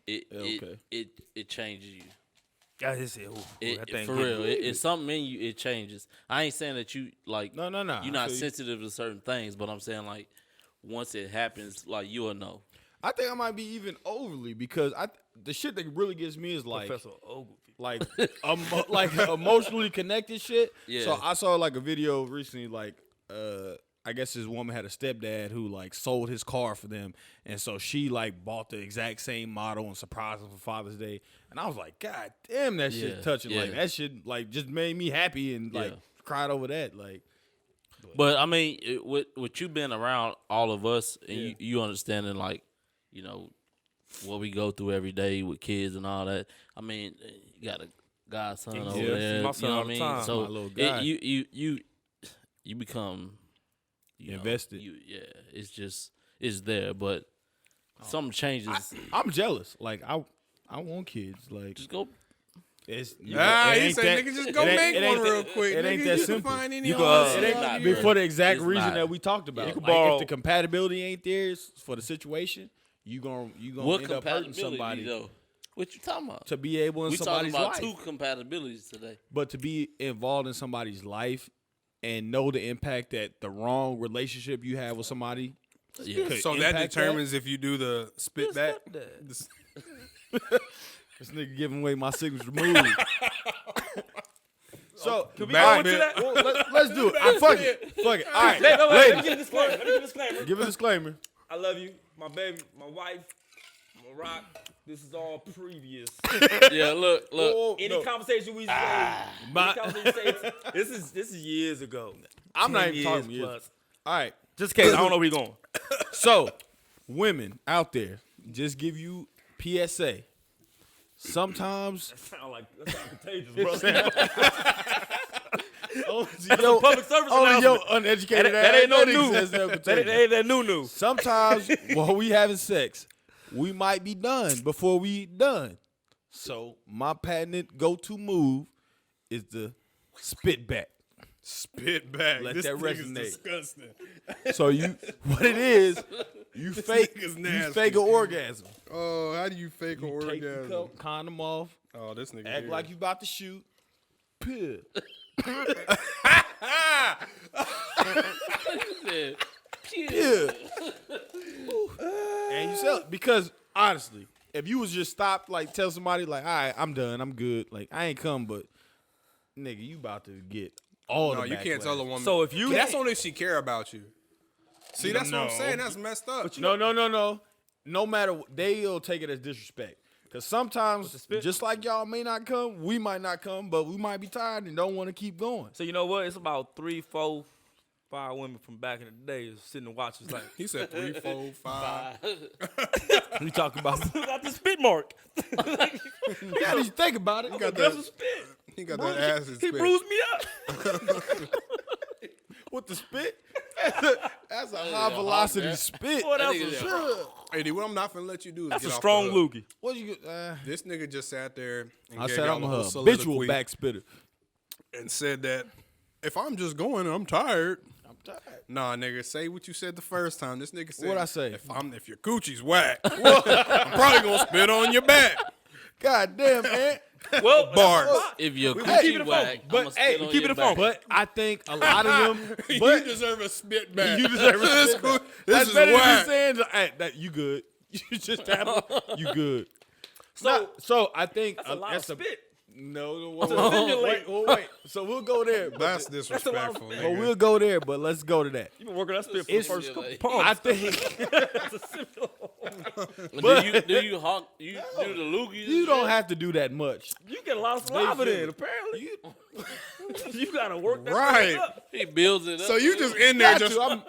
it changes you. Yeah, that thing For hit real, me. it's something in you. It changes. I ain't saying that you like. No. You're not I feel you. sensitive to certain things, but I'm saying like once it happens, like you'll know. I think I might be even overly because the shit that really gets me is like Professor Ogilvy. like like emotionally connected shit. Yeah. So I saw like a video recently, like I guess this woman had a stepdad who like sold his car for them, and so she like bought the exact same model and surprised him for Father's Day. And I was like, God damn, that shit Yeah, touching. yeah. Like that shit like just made me happy and like Yeah. cried over that. Like But I mean, with you being around all of us and you understanding like, you know, what we go through every day with kids and all that. I mean, you got a godson over Yeah, there. my You son know all what I the mean? time. So My little guy. you become Invested. It's there, but something changes. I'm jealous. Like I want kids. Like Just go. it's He ain't said, that- "Nigga, just go it ain't- make it one ain't real that- quick. It ain't Nigga, that you can simple. find any You of can, us. it ain't It ain't bro. for the exact It's reason not. that we talked about. You can Like, if borrow- the compatibility ain't there for the situation, you gonna What end up hurting compatibility somebody though? What you talking about? to be able in We talking somebody's about life. two compatibilities today. But to be involved in somebody's life and know the impact that the wrong relationship you have with somebody. Yeah. could So that impact determines if you do the spit back. This nigga giving away my signature move. So Can we Back go into bit. that? well, let's do it. Fuck it. Fuck it. All right, Let me ladies, get a disclaimer. Let me get a disclaimer. give a disclaimer. I love you, my baby, my wife, my rock. This is all previous. Yeah, look. Whoa, Any no. conversation we say, this is years ago. I'm not 10 even talking years years. plus. All right. Just in case, I don't know where you're going. So, women out there, just give you PSA. Sometimes, That sound contagious, bro. yo, public service only your announcement. uneducated That ass ain't no nigga new. says they're That contagious. ain't that new. Sometimes while we having sex, we might be done before we done. So my patented go-to move is the spit back. Spit back. Let This that nigga's resonate. disgusting. So what it is, you fake nigga's you nasty. fake an orgasm. Oh, how do you fake an Take the orgasm? condom off, Oh, this nigga. act here. like you about to shoot. Puh. Yeah. And you sell it because honestly, if you was just stopped, like tell somebody like, all right, I'm done, I'm good. Like I ain't come, but nigga, you about to get all No, the you can't backlash. tell a woman. So if you- that's only if she care about you. See, that's what I'm No. saying. That's messed up. No. No matter what, they'll take it as disrespect. Cause sometimes, spit? just like y'all may not come, we might not come, but we might be tired and don't want to keep going. So you know what? It's about 3, 4, 5 women from back in the day is sitting and watching. Like He said 3, 4, 5. We talking about. got the spit mark. You gotta think about it. He got That's a that. spit. He got that ass and He spit. bruised me up. With the spit, that's a high velocity man. spit. Boy, that's nigga a, there. Hey, dude, what I'm not finna let you do is that's get a off strong the hook. loogie. What you? This nigga just sat there and I gave said y'all I'm a a whole habitual soliloquy back spitter. and said that if I'm just going, I'm tired. I'm tired. Nah, nigga, say what you said the first time. This nigga said, What'd I say? If your coochie's whack, I'm probably gonna spit on your back." God damn, man. Well, Bars. If you're keep coochie it whack, but I'ma hey, spit on keep your it a phone. back. But I think a lot of them. You But deserve a spit back. you deserve a This spit back. This That's is better than whack. just saying hey, that you good. You just tap it, you good. So So I think that's a lot of spit. No, wait. So we'll go there. That's disrespectful. Well, we'll go there, but let's go to that. You been working that spit for the first couple pumps. I think do you hawk? You do the loogies? you don't have to do that much. You get a lot of saliva then, apparently. You gotta work that Right. thing up. He builds it up. So you just in there Got just. to. I'm-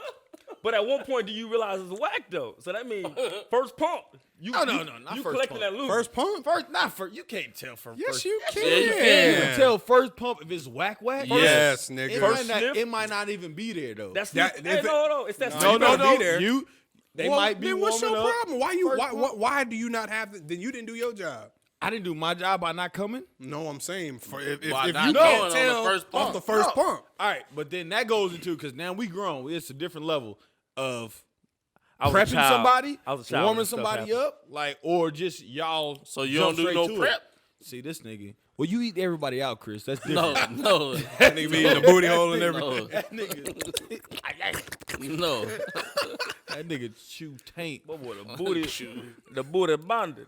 But at one point, do you realize it's whack though? So that means first pump. No, not you first collecting pump. that loot. First pump? Not first. You can't tell from Yes, first. you can. Yeah, you You can. can tell first pump if it's whack. Yes, nigga. It might not even be there though. That's That- hey, if it- no. It's that No, sniff. you better be there. They Well, might be then what's your warming up. problem? Why do you not have? Then you didn't do your job. I didn't do my job by not coming. No, I'm saying if By you not can't going on the tell first off pump. the first pump. All right, but then that goes into because now we grown. It's a different level of I was a prepping child. somebody, I was a child warming when this stuff somebody happened. up, like or just y'all. So you jump don't do straight no to prep? it. See this nigga. Well, you eat everybody out, Chris. That's different. No. That nigga be in the booty hole and everything. That nigga, No. that nigga chew taint. What boy, the booty bonded.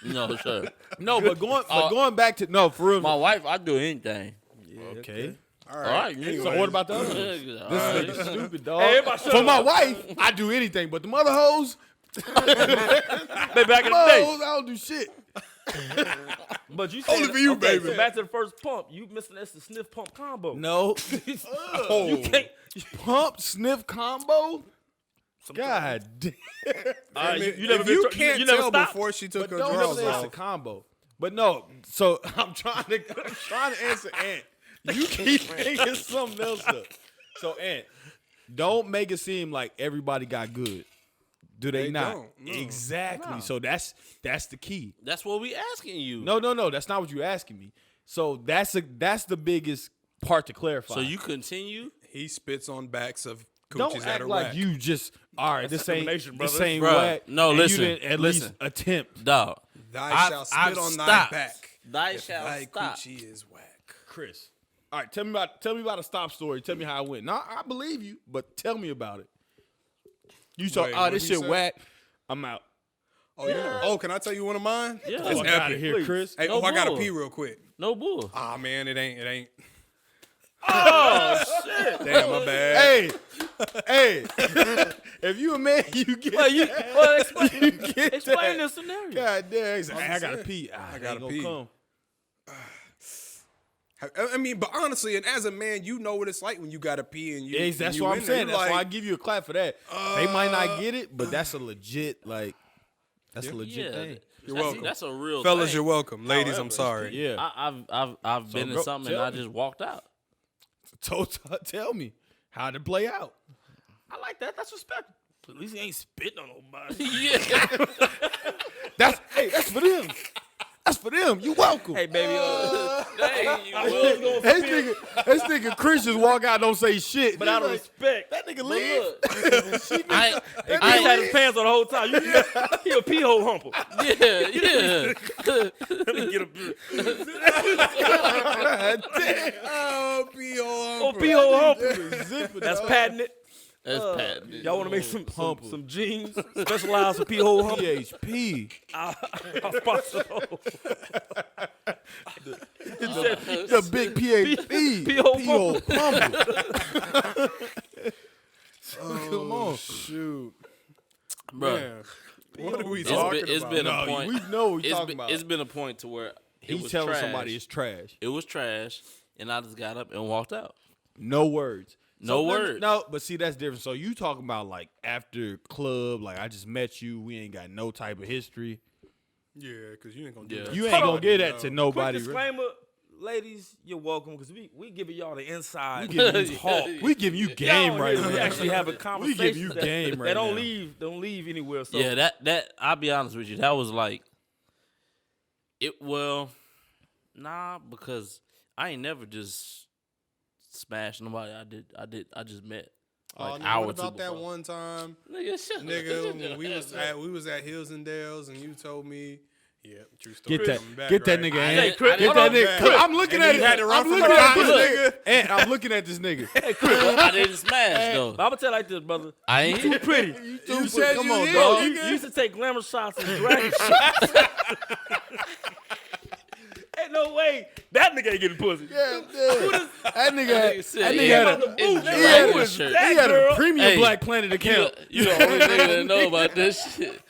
No, sir. No, but going back to for real. My wife, I do anything. Okay. All All right. So what about the other? This This nigga stupid dog. Hey, everybody shut For up. my wife, I do anything, but the mother hoes, They back in the mother day. hoes, I don't do shit. But you said, Only for you, okay, baby. So back to the first pump. You missing that's the sniff pump combo. No, You can't. pump sniff combo. God damn. All right, If you never you been can't you never tell stopped? before she took But her don't drawers say it's a off. combo. But no, so I'm trying to answer Ant. You keep making something else up. So Ant, don't make it seem like everybody got good. Do they not? don't, no. Exactly. So that's the key. That's what we asking you. No, that's not what you're asking me. So that's the biggest part to clarify. So you continue? He spits on backs of don't coochies that act are like whack. you just all right. This ain't discrimination, this brother. ain't Bruh, whack. no, and listen, You didn't at listen. least attempt. Dog. Thy shall spit on thy stopped. back. Thy if shall thy stop. coochie is whack. Chris. All right, tell me about a stop story. Tell me how it went. No, I believe you, but tell me about it. You saw, Wait, oh, what this you shit say? whack. I'm out. Oh, can I tell you one of mine? Yeah. It's Fuck out epic. of here, Chris. Hey, No I gotta bull. pee real quick. No bull. Ah, man, it ain't. Oh shit! Damn, my bad. Hey, if you a man, you get. Explain the scenario. God damn, he's like, hey, I gotta pee. I gotta gotta pee. come. I mean, but honestly, and as a man, you know what it's like when you gotta pee and you. Yeah, that's and you what I'm in there. saying. You That's why I like, give you a clap for that. They might not get it, but that's a legit that's a legit thing. You're That's- welcome. That's a real fellas, thing. you're welcome. Ladies, However, I'm sorry. Yeah. I've been in go- something tell and I me. just walked out. So tell me how to play out. I like that. That's respectful. At least he ain't spitting on nobody. Yeah. That's for them. That's for them. You welcome. Hey, baby. Dang, you was This nigga Chris just walk out, don't say shit. But out of respect, that nigga But leave. look, I he had his pants on the whole time. He a pee hole humper. yeah. Let me get a beer. Oh, pee hole. Oh, pee hole humper. That's patented. That's patented. Y'all want to make some jeans specialized for pee hole humper? PHP. I'll sponsor those. The big PHP. Pee hole P-hole pumper. Come on. Shoot, Bro, man. What are we it's talking been, it's about? been No, a point. we know what we're it's talking been, about. It's been a point to where it He's was telling trash. somebody it's trash. It was trash, and I just got up and walked out. No words. No words. No, but see, that's different. So you talking about like after club, like I just met you, we ain't got no type of history. Yeah, because you ain't gonna do Yeah. that. You ain't gonna get that to Quick nobody. disclaimer, ladies, you're welcome because we giving y'all the inside. We giving you talk. We giving you game Y'all right here, now. we actually have a We conversation. give you game right They don't now. don't leave anywhere. So Yeah, that I'll be honest with you, that was like because I ain't never just smashed nobody. I just met like an hour what or two about that before. one time, Nigga, shut up. nigga? When we was at Hills and Dales, and you told me, yeah, true story. Get that, coming back, get that right? nigga. Hey, Ant. Chris, Get hold that on, nigga. Chris. I'm looking And at you it. had to run I'm from looking the at cops. this nigga. Ant, I'm looking at this nigga. I didn't smash though. But I'm gonna tell you like this, brother. I ain't Too pretty. You said Come you on, hit, Bro, nigga. you used to take glamour shots and drag shots. Ain't no way that nigga ain't getting pussy. Yeah, that nigga He had a premium Black Planet account. You the only nigga that know about this shit.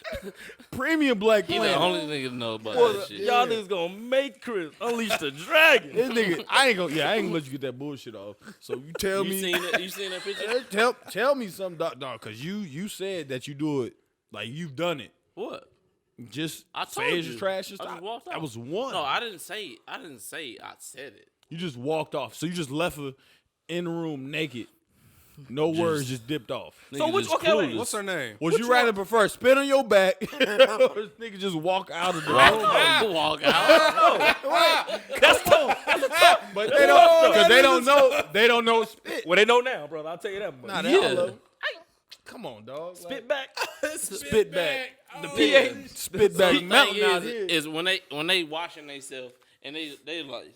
Premium Black You Planet. the only nigga that know about that shit. Y'all niggas gonna make Chris unleash the dragon. This nigga, I ain't gonna let you get that bullshit off. So you tell me. You seen that picture? Tell me something, dog, because you said that you do it like you've done it. What? Just I told say you. it's just trash. I just walked off. That was one. No, I didn't say I said it. You just walked off. So you just left her in the room naked. No words, just dipped off. So which wait, what's her name? Would you rather prefer spit on your back or this nigga just walk out of the room? Walk out. That's tough. But they don't, because they don't know spit. Well, they know now, brother. I'll tell you that much. Nah, they all love it. Come on, dog. Spit back. Spit back. The PA spit back thing mountain out here. is when they washing themselves and they like,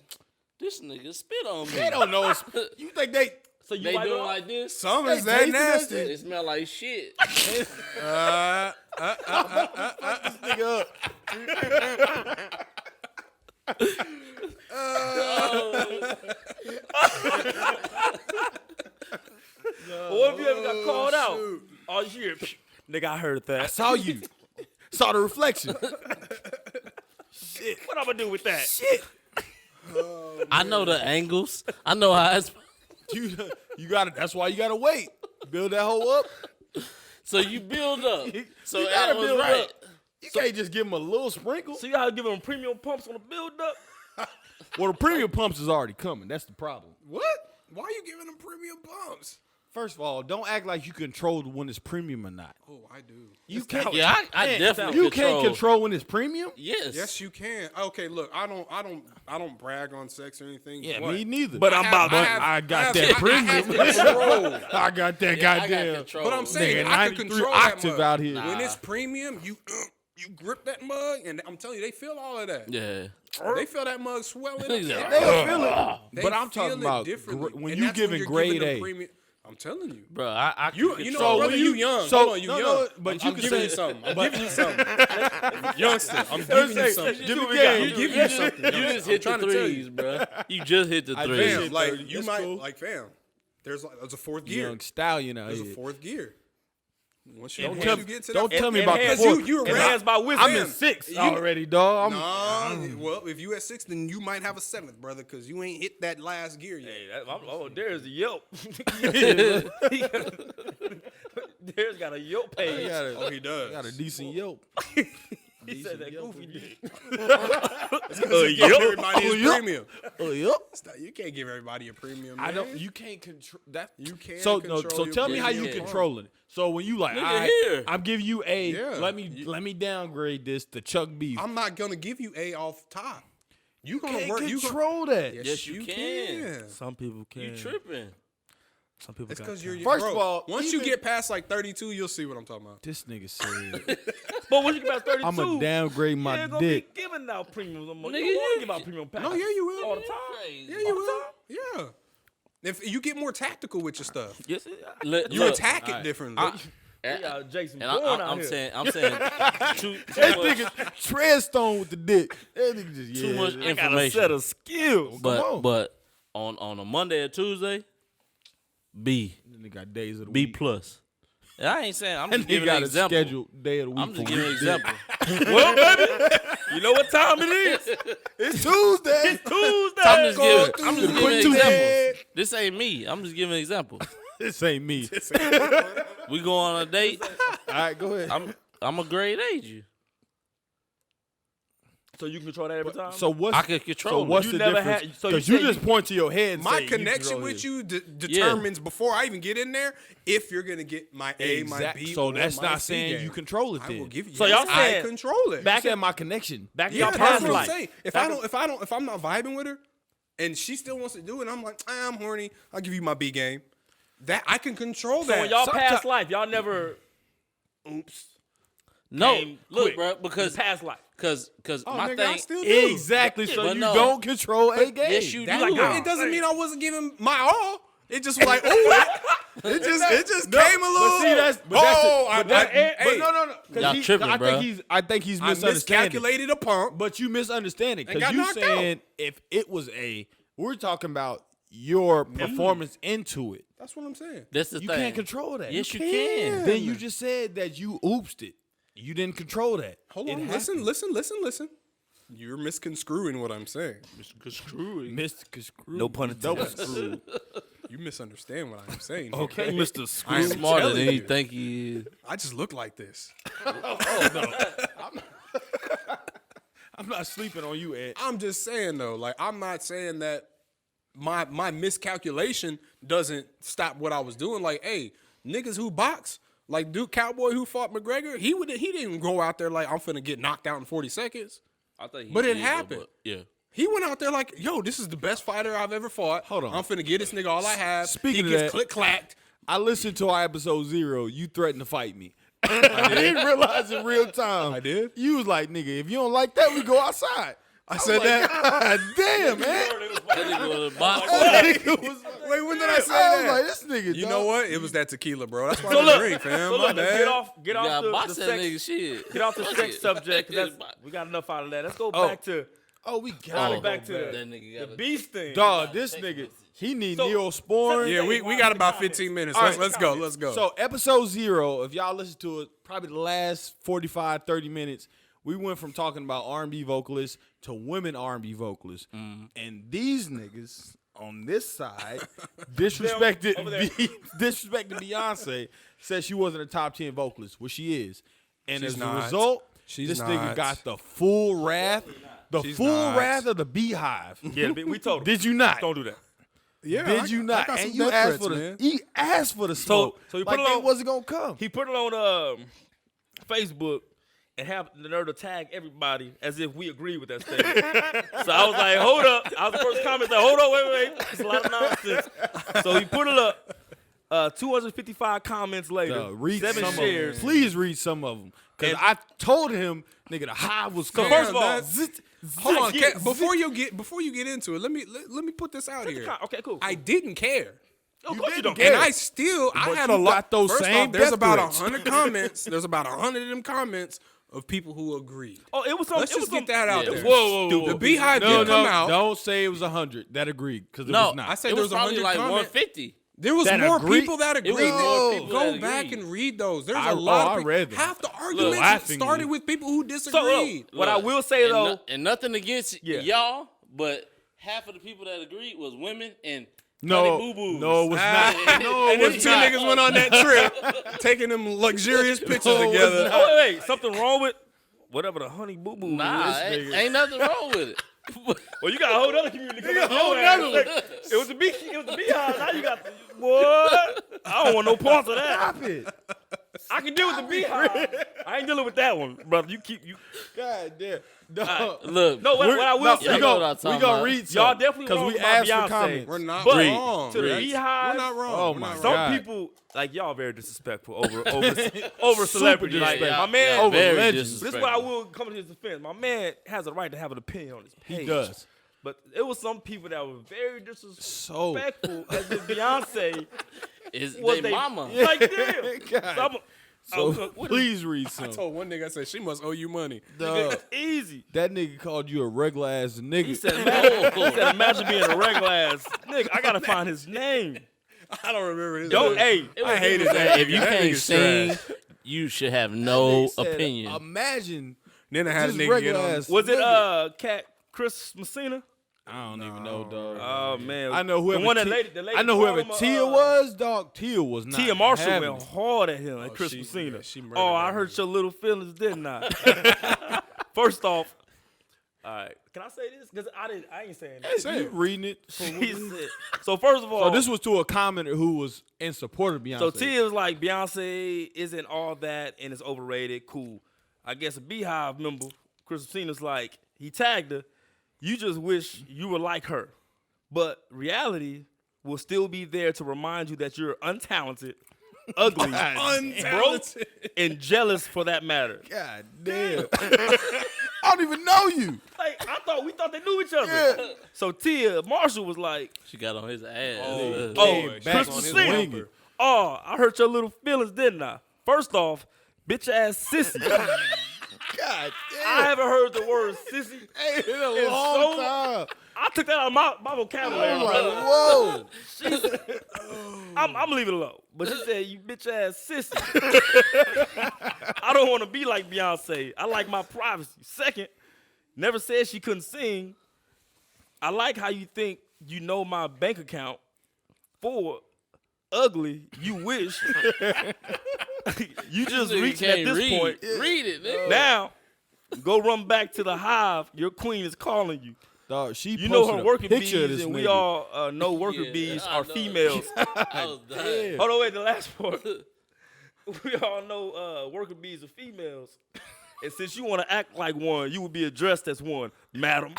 this nigga spit on me. They don't know. You think they? So you They wipe it doing off? like this. Some They is that tasting that nasty. shit? It smell like shit. This nigga up. What if you ever got called out? Oh, you hear, nigga, I heard I that. saw you. Saw the reflection. Shit. What I'm gonna do with that? Shit. I know the angles. I know how it's. You got to. That's why you got to wait. Build that hole up. So you build up. So You that gotta was build right. up. You can't just give him a little sprinkle. So you gotta give them premium pumps on the build up? Well, the premium pumps is already coming. That's the problem. What? Why are you giving them premium pumps? First of all, don't act like you control when it's premium or not. Oh, I do. You can't. Yeah, I definitely You can't control when it's premium. Yes. Yes, you can. Okay, look, I don't brag on sex or anything. Yeah, but me neither. But I'm about I got that I premium. have control. I got that Yeah, I got goddamn. control. But I'm saying Nigga, I can 93 control that octave mug. out here. When it's premium, you grip that mug, and I'm telling you, they feel all of that. Yeah. They feel that mug swelling. up. Niggas They like, don't feel it. They But I'm feel talking it about differently. when And you that's giving you're grade them A. premium. I'm telling you. bro, I You can know, control. brother, you young. so- Hold on, you no, young. no, but you I'm can giving say- you something. I'm giving you something. Youngster, I'm giving you something. Give me we game. got. I'm giving you something. You youngster. just I'm hit the trying to tell threes, you. bro. You just hit the I threes. fam. Fam, like 30. you That's might cool. like fam. There's a fourth gear. Young stallion out There's a here. fourth gear. Once you, Don't once tell, you get to don't that, tell me and about the hands fourth. you And right. hands by wisdom. I'm in Fam, 6 you- already, dog. well, if you at 6, then you might have a 7th, brother, because you ain't hit that last gear yet. Hey, there's the Yelp. There's got a Yelp page. Oh, he does. Got a decent Yelp. He said that goofy dick. You give everybody his premium. Oh, yep. Stop, you can't give everybody a premium. I man. don't. You can't control that. You can't. So control no. So your tell me how premium you pump. controlling it. So when you like, Nigga, all right, here. I'm giving you A. Yeah. Let me downgrade this to Chuck Beef. I'm not gonna give you A off top. You gonna can't work. You control that. Yes, you can. Some people can. You tripping. Some people It's got because you're time. First bro, of all, once even- you get past like 32, you'll see what I'm talking about. This nigga said, But when you get past 32, I'm gonna downgrade you my ain't gonna dick. be giving out premiums no more. Nigga, You don't want you to give out premium packs. No, yeah, you will. All the time. Crazy. Yeah, you will. Yeah. If you get more tactical with your stuff, Yes, you attack it differently. we got Jason And Bourne out I'm here. saying, too That much, nigga Treadstone with the dick. That nigga just too much I got a information. set of skills. on. But on a Monday or Tuesday, B Nigga got days of the B week. plus. And I ain't saying I'm That just nigga giving got an a example. scheduled day of the week. I'm just for giving an week. example. Well, baby, you know what time it is? It's Tuesday. Tuesday. I'm just giving quick examples. Tuesday. This ain't me. I'm just giving examples. This ain't me. We go on a date. All right, go ahead. I'm a grade age you. So you can control that every time? So what's I can control. so what's You the never difference? had- so you Because you say just point to your head. And My say connection you with you determines before I even get in there if you're gonna get my A, my Exact- B, So or that's my not C saying game. you control it. I Then. will give you. So y'all I said- control it. Back at my connection. back in Yeah, your that's past what I'm life. saying. If I'm not vibing with her, and she still wants to do it, I'm like, I'm horny. I'll give you my B game. That I can control So that. in y'all Sometime- past life, y'all never No, came look, quick. bro, because past life. because oh, my nigga, thing. I still do. Exactly. So But you no. don't control a game. Yes, you That- do. like, It doesn't mean I wasn't giving my all. It just was like, oh, It just came a little. But see, that's no. Y'all tripping, bro. I think he's I misunderstanding. miscalculated a pump. But you misunderstanding And because got you knocked saying if it was we're talking about your performance into it. That's what I'm saying. That's the You thing. can't control that. Yes, you can. Then you just said that you oopsed it. You didn't control that. Hold on. Listen. You're misconstruing what I'm saying. Misconstruing. No pun intended. You misunderstand what I'm saying. Okay, Mr. Screw. He's smarter than telling he you. think he is. I just look like this. I'm not sleeping on you, Ed. I'm just saying though, like I'm not saying that my miscalculation doesn't stop what I was doing. Like, hey, niggas who box, like Duke Cowboy who fought McGregor, he didn't go out there like I'm finna get knocked out in 40 seconds. I think But it happened. Yeah. He went out there like, yo, this is the best fighter I've ever fought. Hold on. I'm finna get this nigga all I have. Speaking he of gets that- click-clacked. I listened to our episode 0. You threatened to fight me. I didn't realize in real time. I did? You was like, nigga, if you don't like that, we go outside. I said that. God damn, man. That nigga was a boxer. That nigga was like, Wait, when did I say I was that? like, this nigga, You dog. know what? It was that tequila, bro. That's why So I look, drink, fam. so My look, let's bad. get off You gotta the box that sex. nigga shit. Get off the sex subject. 'Cause we got enough out of that. Let's go back to Oh, we got Oh, it. back to that the nigga got beast thing. Dog, this nigga, he need So- Neosporin. Yeah, we got about 15 minutes. All right. Let's go. Let's go. So episode 0, if y'all listen to it, probably the last 45, 30 minutes, we went from talking about R&B vocalists to women R&B vocalists. And these niggas on this side disrespected over there. disrespected Beyonce, said she wasn't a top 10 vocalist, which she is. And She's as not. a result, She's this not. nigga got the full wrath. The She's full not. wrath of the Beehive. Yeah, we told him. Did you not? Don't do that. yeah, Did you not? I got some And you death asked threats, for the man. he asked for the smoke. So he like put it they on- wasn't gonna come. He put it on Facebook and have the nerve to tag everybody as if we agree with that statement. So I was like, hold up. I was the first comment like, hold up, wait. It's a lot of nonsense. So he put it up. 255 comments later, Read 7 some shares. Of them. Please read some of them. Because And- I told him, nigga, the hive was coming. first of all, Hold on, get- before you get into it, let me put this out here. Okay, cool. I didn't care. Of course you don't. didn't And I still, I But had you a lot. got those First same off, there's death about threats. 100 comments. There's about 100 of them comments of people who agreed. Oh, it was some. Let's it was just get some, that out yeah. there. Whoa. The Beehive No, did come out. don't say it was 100 that agreed because it No, was not. I said it there was was probably 100 like comments. 150. There was That more agreed? people that It agreed. was more people Go that back agreed. and read those. There's I- a lot. I of read them. Half the arguments laughingly. started with people who So disagreed. what I will say though, And nothing against Yeah. y'all, but half of the people that agreed was women and no, Honey Boo Boos. no, it was not. No, And it them was two not. niggas went on that trip, taking them luxurious pictures No, it was together. not. oh wait, something wrong with whatever the honey boo boo Nah, is. ain't nothing wrong with it. Well, you got a whole other community coming got a whole nother one. It was the Beehive. Now you got the what? I don't want no parts of that. Stop it. I can deal with the Beehive. I ain't dealing with that one, brother. You keep you. God damn. No, Look, No, what I will say, y'all know what I'm talking we gonna about. read some. y'all definitely because wrong we about asked Beyonce. for comments. We're not But wrong. to the That's- Beehive, We're not wrong. Oh We're my not some wrong. God. people like y'all very disrespectful over celebrity. Like disrespectful. my man, Over very legends. this is what I will come to his defense. My man has a right to have an opinion on his page. He does. But it was some people that were very So disrespectful as if Beyonce Is was they they mama? Like damn. God. So So what is- please read I some. told one nigga, I said, she must owe you money. Dog, It's easy. that nigga called you a regular ass nigga. He said, imagine being a regular ass nigga. I gotta find his name. I don't remember his Don't, name. hey, I hated that. If you That can't nigga's sing, trash. you should have That no nigga said, opinion. Imagine Then I had a just nigga get regular on. ass. was it nigga. Cat Chris Messina? I don't even know, dog. Oh man, I know whoever. the one that T- lady, the lady I know whoever called him, Tia was, dog. Tia was not. Tia Marshall having went it. hard at him, at Chris she- Messina. yeah, she murdered Oh, I that hurt nigga. your little feelings, didn't I? First off, all right, can I say this? Because I ain't saying that. Say it. Reading it. He said, so first of all, So this was to a commenter who was in support of Beyonce. so Tia was like, Beyonce isn't all that and it's overrated. Cool. I guess a Beehive member, Chris Messina's like, he tagged her. You just wish you were like her. But reality will still be there to remind you that you're untalented, ugly, broke, and jealous for that matter. God damn. I don't even know you. Like, we thought they knew each other. Yeah. So Tia Marshall was like, She got on his ass. oh, Came back Chris on his Messina. winger. Oh, I hurt your little feelings, didn't I? First off, bitch ass sissy. God damn. I haven't heard the word sissy in a long time. I took that out of my vocabulary. I'm like, whoa. I'm leaving it alone. But she said, you bitch ass sissy. I don't want to be like Beyonce. I like my privacy. Second, never said she couldn't sing. I like how you think you know my bank account. 4, ugly, you wish. You just reaching at this point. Read it, nigga. Now, go run back to the hive. Your queen is calling you. Dog, You know her worker bees, and and we all know worker bees are females. I was dying. Hold on, wait, the last part. We all know worker bees are females. And since you want to act like one, you would be addressed as one, madam.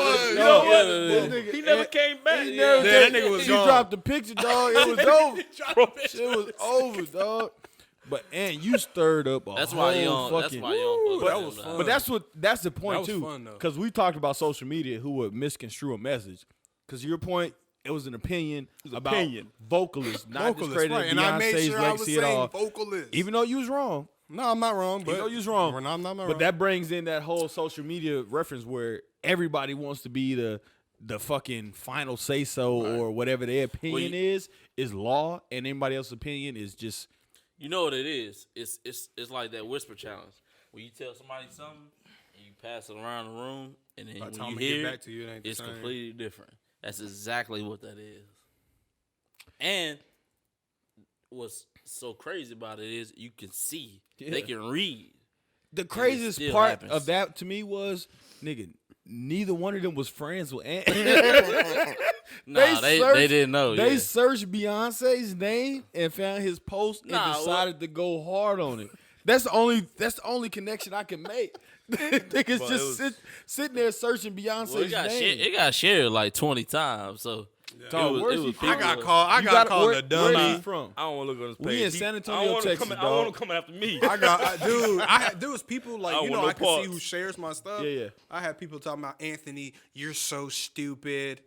He never came back. That nigga was gone. She dropped the picture, dog. It was over. It was over, dog. But and you stirred up a That's whole why you don't. That's fucking. why you don't. That was fun. But that's the point That was too. fun, though. Because we talked about social media who would misconstrue a message. Because your point, it was an opinion about vocalists, not discrediting right. And I made Beyonce's sure I was legacy at all. saying vocalist. Even though you was wrong. No, I'm not wrong. But Even though you was wrong. I'm not wrong. But that brings in that whole social media reference where everybody wants to be the fucking final say so or whatever their opinion is law, and anybody else's opinion is just. You know what it is? It's like that whisper challenge. When you tell somebody something and you pass it around the room, and then By the when time you we get hear back to you, it ain't the it's same. completely different. That's exactly what that is. And what's so crazy about it is you can see. They can read. The craziest still part happens. of that to me was, nigga, neither one of them was friends with Ant. Nah, they didn't know. They Yeah. searched Beyonce's name and found his post and decided to go hard on it. That's the only connection I can make. Niggas just sitting there searching Beyonce's name. It got shared like 20 times. So Dog, where's he from? I got called a dummy. Where he from? I don't want to look on his page. We in San Antonio, Texas, I don't want dog. him coming after me. There was people like, I you know, want no I can parts. see who shares my stuff. Yeah, yeah. I had people talking about Anthony, you're so stupid.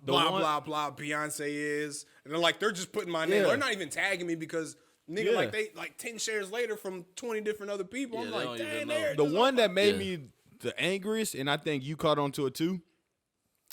Blah, blah, Beyonce is. And they're just putting my name. Yeah. They're not even tagging me because nigga, Yeah. they 10 shares later from 20 different other people. Yeah, I'm they like, don't dang, even there. know. The one that made me the angriest, and I think you caught on to it too,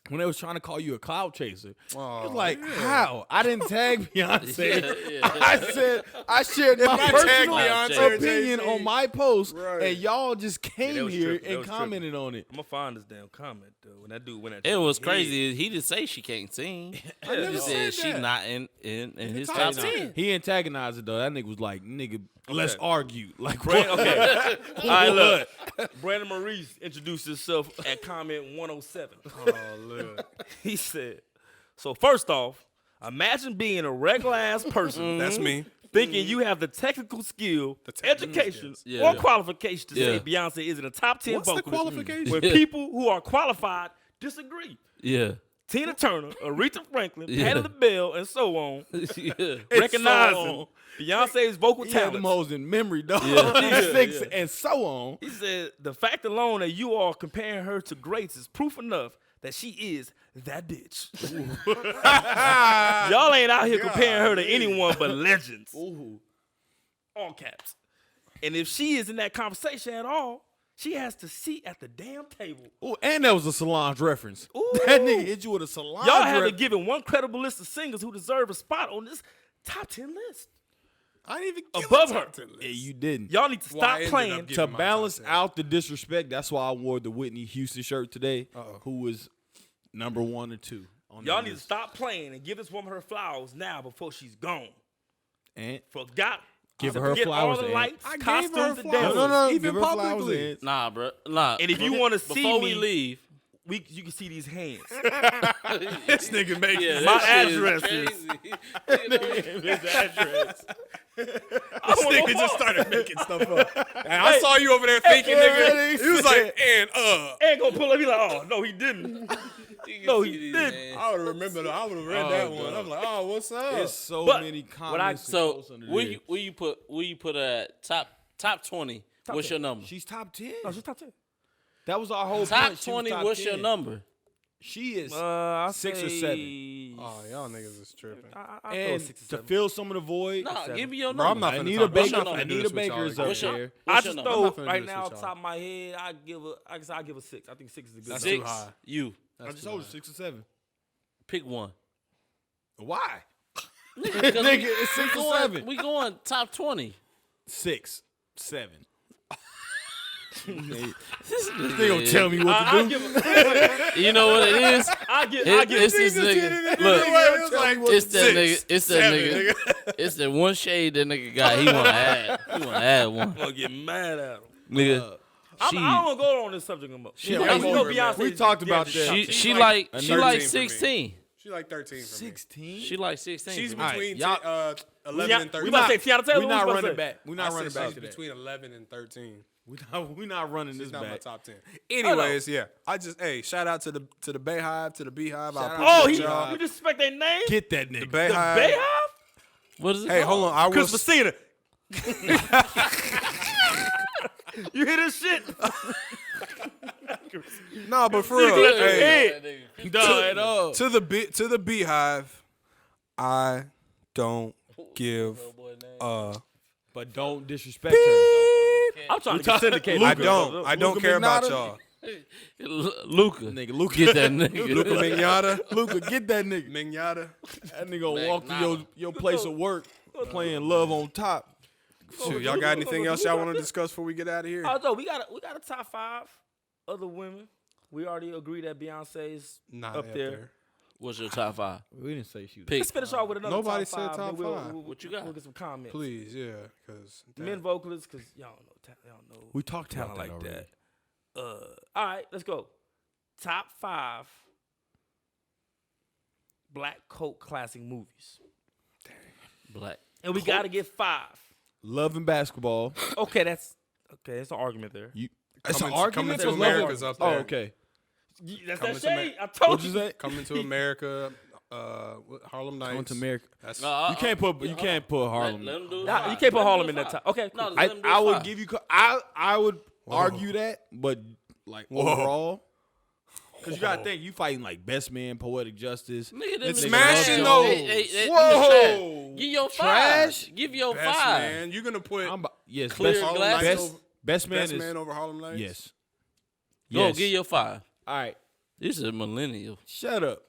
when they was trying to call you a cloud chaser. Oh, It's like, how? I didn't tag Beyonce. Yeah. I said I shared my I personal tagged Beyonce or opinion Jay-Z. on my post, Right. and y'all just came was here tripping. That and was commented on it. I'm gonna find this damn comment though. When that dude went at it was crazy. He didn't say she can't sing. He never just said said she's that. not in his top top 10. 10. He antagonized it though. That nigga was like, nigga, let's argue. Like, Okay. All right, look. Brandon Maurice introduced himself at comment 107. Oh, look. He said, so first off, imagine being a regular ass person. That's me. Thinking you have the technical skill, technical education, skills. Yeah. or qualification to say Yeah. Beyonce is in the top 10 What's the vocalist. qualification? When people who are qualified disagree. Yeah. Tina Turner, Aretha Franklin, Yeah. Patti LaBelle, and so on, Yeah. recognizing Beyonce's vocal he had them talents. hoes in memory, dog. Yeah. Six Yeah. and so on. He said, the fact alone that you are comparing her to greats is proof enough that she is that bitch. Y'all ain't out here comparing her to anyone but legends. All caps. And if she is in that conversation at all, she has to sit at the damn table. Ooh, and that was a Solange reference. Ooh. That nigga hit you with a Solange Y'all haven't reference. given one credible list of singers who deserve a spot on this top 10 list. I didn't even give Above a top her. 10 list. Yeah, you didn't. Y'all need to Well, I stop ended playing. up To giving my balance top 10. out the disrespect, that's why I wore the Whitney Houston shirt today, who was number 1 or 2 on Y'all that need to list. stop playing and give this woman her flowers now before she's gone. And Forgot. Give to her forget flowers, all the Ant. lights, I gave costumes, her and flowers. dances. no, Even give her flowers, publicly. Ant. Nah, bro. Nah. And if you want to see before me, we leave, you can see these hands. This nigga made yeah, My that shit address is is- crazy. His address. This nigga just started making stuff up. And I saw you over there thinking, nigga. He was like, Ain't gonna pull up. He like, oh no, he didn't. No, he didn't. I would have remembered. I would have read that one. I'm like, oh, what's up? There's so But many what comments. and So posts under will there. you put her at top 20? What's 10. your number? She's top 10. No, she's top 10. That was our whole Top point. She was 20. top What's 10. your number? She is I 6 or say 7. Oh, y'all niggas is tripping. I And throw 6 or to 7. fill some of the void, Nah, give me your Bro, I'm number. not finna Anita talk- I'm Baker. not finna do Anita this with y'all Baker's again. up there. I What's just your throw I'm not finna do right this now with off the y'all. top of my head. I guess I give a 6. I think 6 is a good That's number. too high. You I That's just too told you high. 6 or 7. pick one. Why? Nigga, it's 6 or 7. We going top 20. 6, 7. This They gonna tell me what to do. You know what it is? I get It's this nigga. Look, it's that nigga. It's that nigga. It's that one shade that nigga got. He wanna add. He wanna add one. I'm gonna get mad at him. Nigga. I don't want to go on this subject anymore. Shit, We I'm know over it, man. Beyonce. We talked about yeah, that. She like 13 16. She like 13 for me. 16. She like 16. She's for me. between y'all- 11 and 13. We about to say Tiana Taylor. We're what not you about to running say? back. We're not running back She's to that. between 11 and 13. We're not running this She's not my back. top 10. Anyways, yeah. Shout out to the Beehive, to the Beehive. I appreciate y'all. You disrespect their name? Get that nigga. The Beehive. Beehive? What is it? Hey, called? hold on. I Chris was Messina. You hear this shit? no, but for real. Look at Hey, your head. Dog. to the Beehive, I don't give But don't disrespect her. I'm trying to get syndicated. I don't care about McNaughter? y'all. Luca. Nigga, Luka. Get that nigga. Luca Mignata. Luka, get that nigga. Mignata. That nigga gonna walk through your place of work playing Love on Top. Shoot, y'all got anything else y'all want to discuss before we get out of here? Oh, no, we got a top 5 other women. We already agreed that Beyonce's Not up there. What's your top 5? We didn't say she was. Pick. Let's finish off with another Nobody top 5. said top then we'll, 5. What you got? We'll get some comments. Please, yeah, because Men vocalists, because y'all don't know. We talked talent about that like already. that. All right, let's go. Top 5 black cult classic movies. Black. And we got to get 5. Love and Basketball. Okay, that's an argument there. That's an Coming argument to for America's up Oh, there. okay. That's Coming that to shade. I told What'd you. you say? Coming to America, Harlem Nights. Coming to America. That's You can't put Harlem. Let him do Nah, five. you can't put Let him Harlem do in that five. top. Okay, No, cool. let him do I would five. give you. I would argue that, but like overall, because you gotta think you fighting like Best Man, Poetic Justice. Nigga, them It's niggas smashing love those. Joe. Hey, Whoa. Give your Trash. 5. Give your Best 5. Man. You're gonna put Yes, Clear best, Harlem glass. Nights best, over, best man Best is Man over Harlem Nights. yes. Go, Yes. give your 5. All right, This is a millennial. shut up.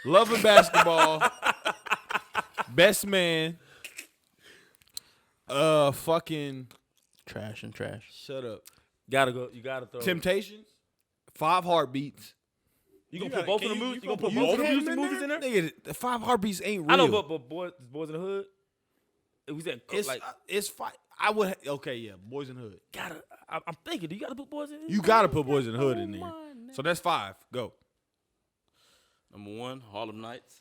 Love and Basketball. Best Man. Fucking Trash and trash. shut up. Gotta go. You gotta throw. Temptations. 5 Heartbeats. You gonna gotta- put both can of the you- movies? you You gonna gonna put put both of the both music of them movies in there? Nigga, the 5 Heartbeats ain't real. I know, but boys in the hood. If we said it's like it's fine. I would okay, yeah, Boys in the Hood. gotta. I'm thinking. Do you gotta put boys in? You gotta put Boys in the Hood in there. So that's 5. Go. Number 1, Harlem Nights.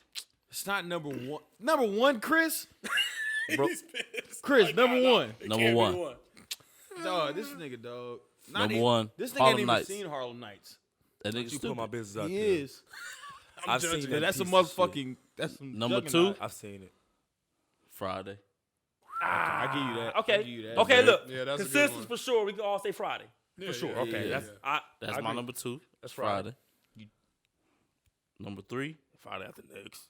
It's not number 1. Number 1, Chris. Bro, Chris, number 1. Number 1. Dog, this nigga, dog. Not Number even- 1, This nigga Harlem ain't even Nights. seen Harlem Nights. That nigga you put my stupid. business out He there. is. I've seen Yeah, that. that's a piece of shit. motherfucking. That's some Number juggernaut. 2, I've seen it. Friday. I give you that. I Okay. give you that. Okay. man. Look. Yeah, that's a good consensus one. for sure. We can all say Friday. For sure. yeah, Okay. yeah, That's I my agree. number 2. That's Friday. Number 3. Friday after next.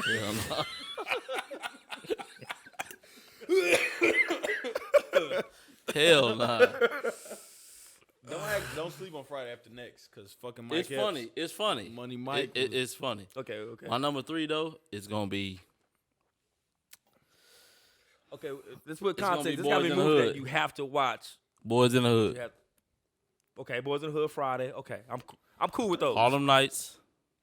Hell no. Hell nah. Don't sleep on Friday after next, cause fucking Mike It's Epps, funny. It's funny. Money Mike. It's funny. Okay. Okay. My number 3 though is gonna be Okay. This with gonna context. be This gotta Boys be a in the movie Hood. that you have to watch. Boys in the You Hood. have- Okay. Boys in the Hood Friday. Okay. I'm cool with those. Harlem Nights.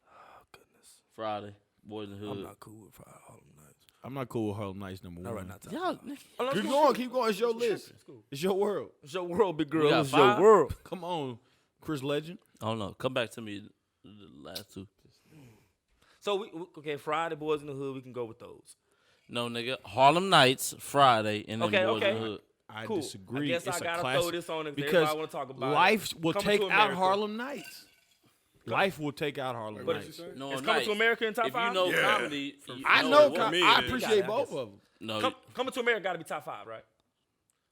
Oh goodness. Friday. Boys in the I'm Hood. not cool with Harlem Nights. I'm not cool with Harlem Nights number 1. All right. Not time. Y'all, nigga. Oh, no, Keep it's going, cool. keep going. It's your list. It's cool. It's your world. It's your world, big We girl. got It's your 5? world. Come on, Chris Legend. I don't know. Come back to me the last 2. So okay, Friday, Boys in the Hood. We can go with those. No, nigga. Harlem Nights, Friday, and then Okay, Boys okay. in the Hood. I Cool. disagree. I guess It's I a gotta classic throw this on it because everybody want to talk about. life will Coming take to out America. Harlem Nights. Life will take out Harlem What Nights. did you say? No, It's Nights. Coming to America in top If 5. you know Yeah. comedy, you I know know. it won't. I it is. appreciate You got it, I both guess. of them. No, Coming to America got to be top 5, right?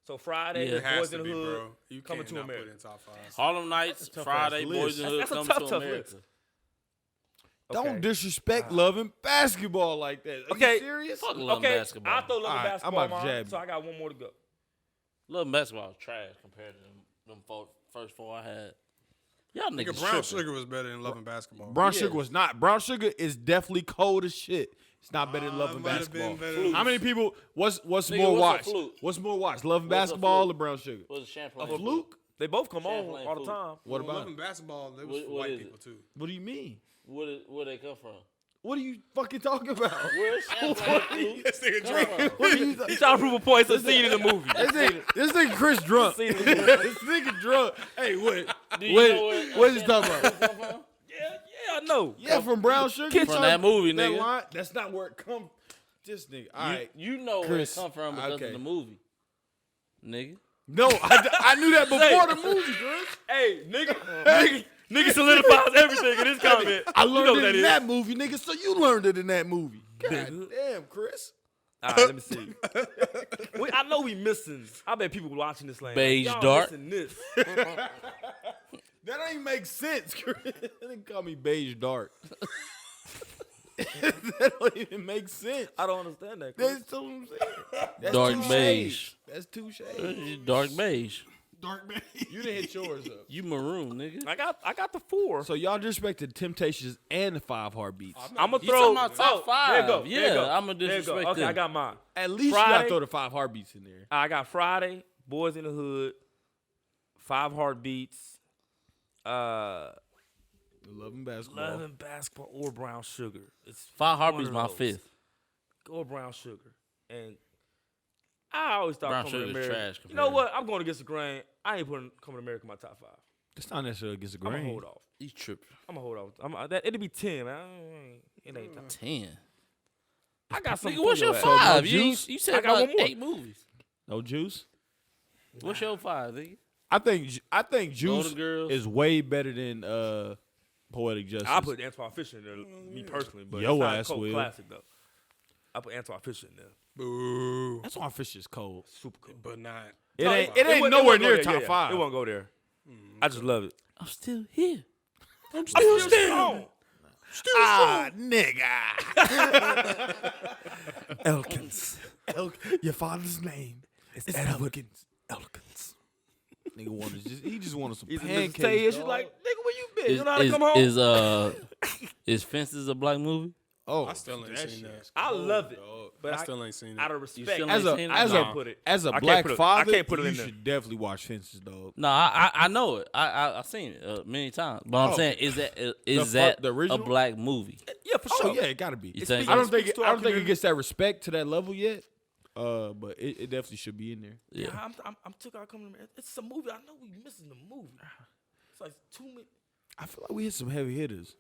So Friday, Yeah. It has Boys to in the be, Hood. bro. You Coming can't to not America. put in top 5. Harlem Nights, tough-ass Friday, list. Boys in the Hood, That's a come tough, to tough America. list. Don't disrespect loving basketball like that. Are you serious? Fuck Love Basketball. I throw Love Basketball I'm about to jab you. so I got one more to go. Love Basketball was trash compared to them first four I had. Y'all niggas Brown tripping. Sugar was better than Loving Basketball. Brown Sugar was not. Brown Sugar is definitely cold as shit. It's not better than Loving Basketball. How many people? What's Nigga, more what's watched? a fluke? What's more watched? Loving What's a Basketball fluke? or Brown Sugar? What's a Champlain? A fluke? They both come on Champlain all the food. time. What about Loving it? Basketball? They was What white is people it? too. What do you mean? Where they come from? What are you fucking talking about? Where's Champlain? This nigga drunk. What are you You trying to prove a point? It's a scene in the movie. this nigga Chris drunk. Scene in the movie. This nigga drunk. Hey, what? Do you know What is he talking about? Yeah, I know. Yeah, from Brown Sugar. Kitchen. From that movie, That nigga. line, that's not where it come. This nigga. All right. You know Chris, where it come from because okay. of the movie, nigga. No, I knew that before the movie, Chris. Hey, nigga solidifies everything in this comment. I You know learned what it in is. that movie, nigga. So you learned it in that movie. God damn, Chris. All right, let me see. I know we missing. I bet people watching this like Beige y'all dark. missing this. That ain't make sense, Chris. They call me beige dark. That don't even make sense. I don't understand that. Chris. That's what I'm saying. That's Dark two beige. shades. That's two shades. Dark beige. Dark beige. You didn't hit yours up. You maroon, nigga. I got the 4. So y'all disrespected Temptations and the 5 Heartbeats. I'm gonna You throw talking about top five? There you go. Yeah, there you go. I'ma There you go. disrespect Okay, them. I got mine. At least you Friday. gotta throw the 5 Heartbeats in there. I got Friday, Boys in the Hood, 5 Heartbeats, Loving basketball. Loving Basketball or Brown Sugar. It's Five one Heartbeats of my those. fifth. Or Brown Sugar. And I always thought Brown Coming to Sugar's America. trash You know compared. what? I'm going against the grain. I ain't putting Coming to America in my top 5. It's not necessarily against the I'm grain. gonna hold off. He's tripping. I'm gonna hold off. It'll be 10, man. It ain't time. 10. I got something. Nigga, what's for your ass. five? no You juice? said I got about one more. 8 movies. No juice. What's your 5, nigga? I think Juice Golden Girls. is way better than Poetic Justice. I put Antoine Fisher in there, me personally, but Yo it's not a ass cult will. classic though. I put Antoine Fisher in there. Boo. That's why Fish is cold. Super cool. But not. It No, ain't wouldn't- nowhere wouldn't go near there, top yeah. 5. It won't go there. I just love it. I'm still here. I'm still strong. Nigga. Elkins. Your father's name is Elkins. Elkins. Nigga wanted he just wanted some He's in pancakes. Mrs. Tay, and she's dog. like, nigga, where you been? You know how to come home? Is Fences a black movie? oh, I still ain't seen that. I love it, but I still ain't seen out it. of respect, still as ain't seen it? as Nah. a I can't black put it- I father, can't put it you in there. should definitely watch Fences, dog. No, I know it. I seen it many times. But I'm saying, is that the original? a black movie? yeah, for Oh sure. yeah, it gotta be. You think I don't so? think Speaks it, to I our don't think it community. gets that respect to that level yet. But it definitely should be in there. Yeah. I'm took out coming. It's a movie. I know we missing the movie. It's like 2 minutes. I feel like we hit some heavy hitters.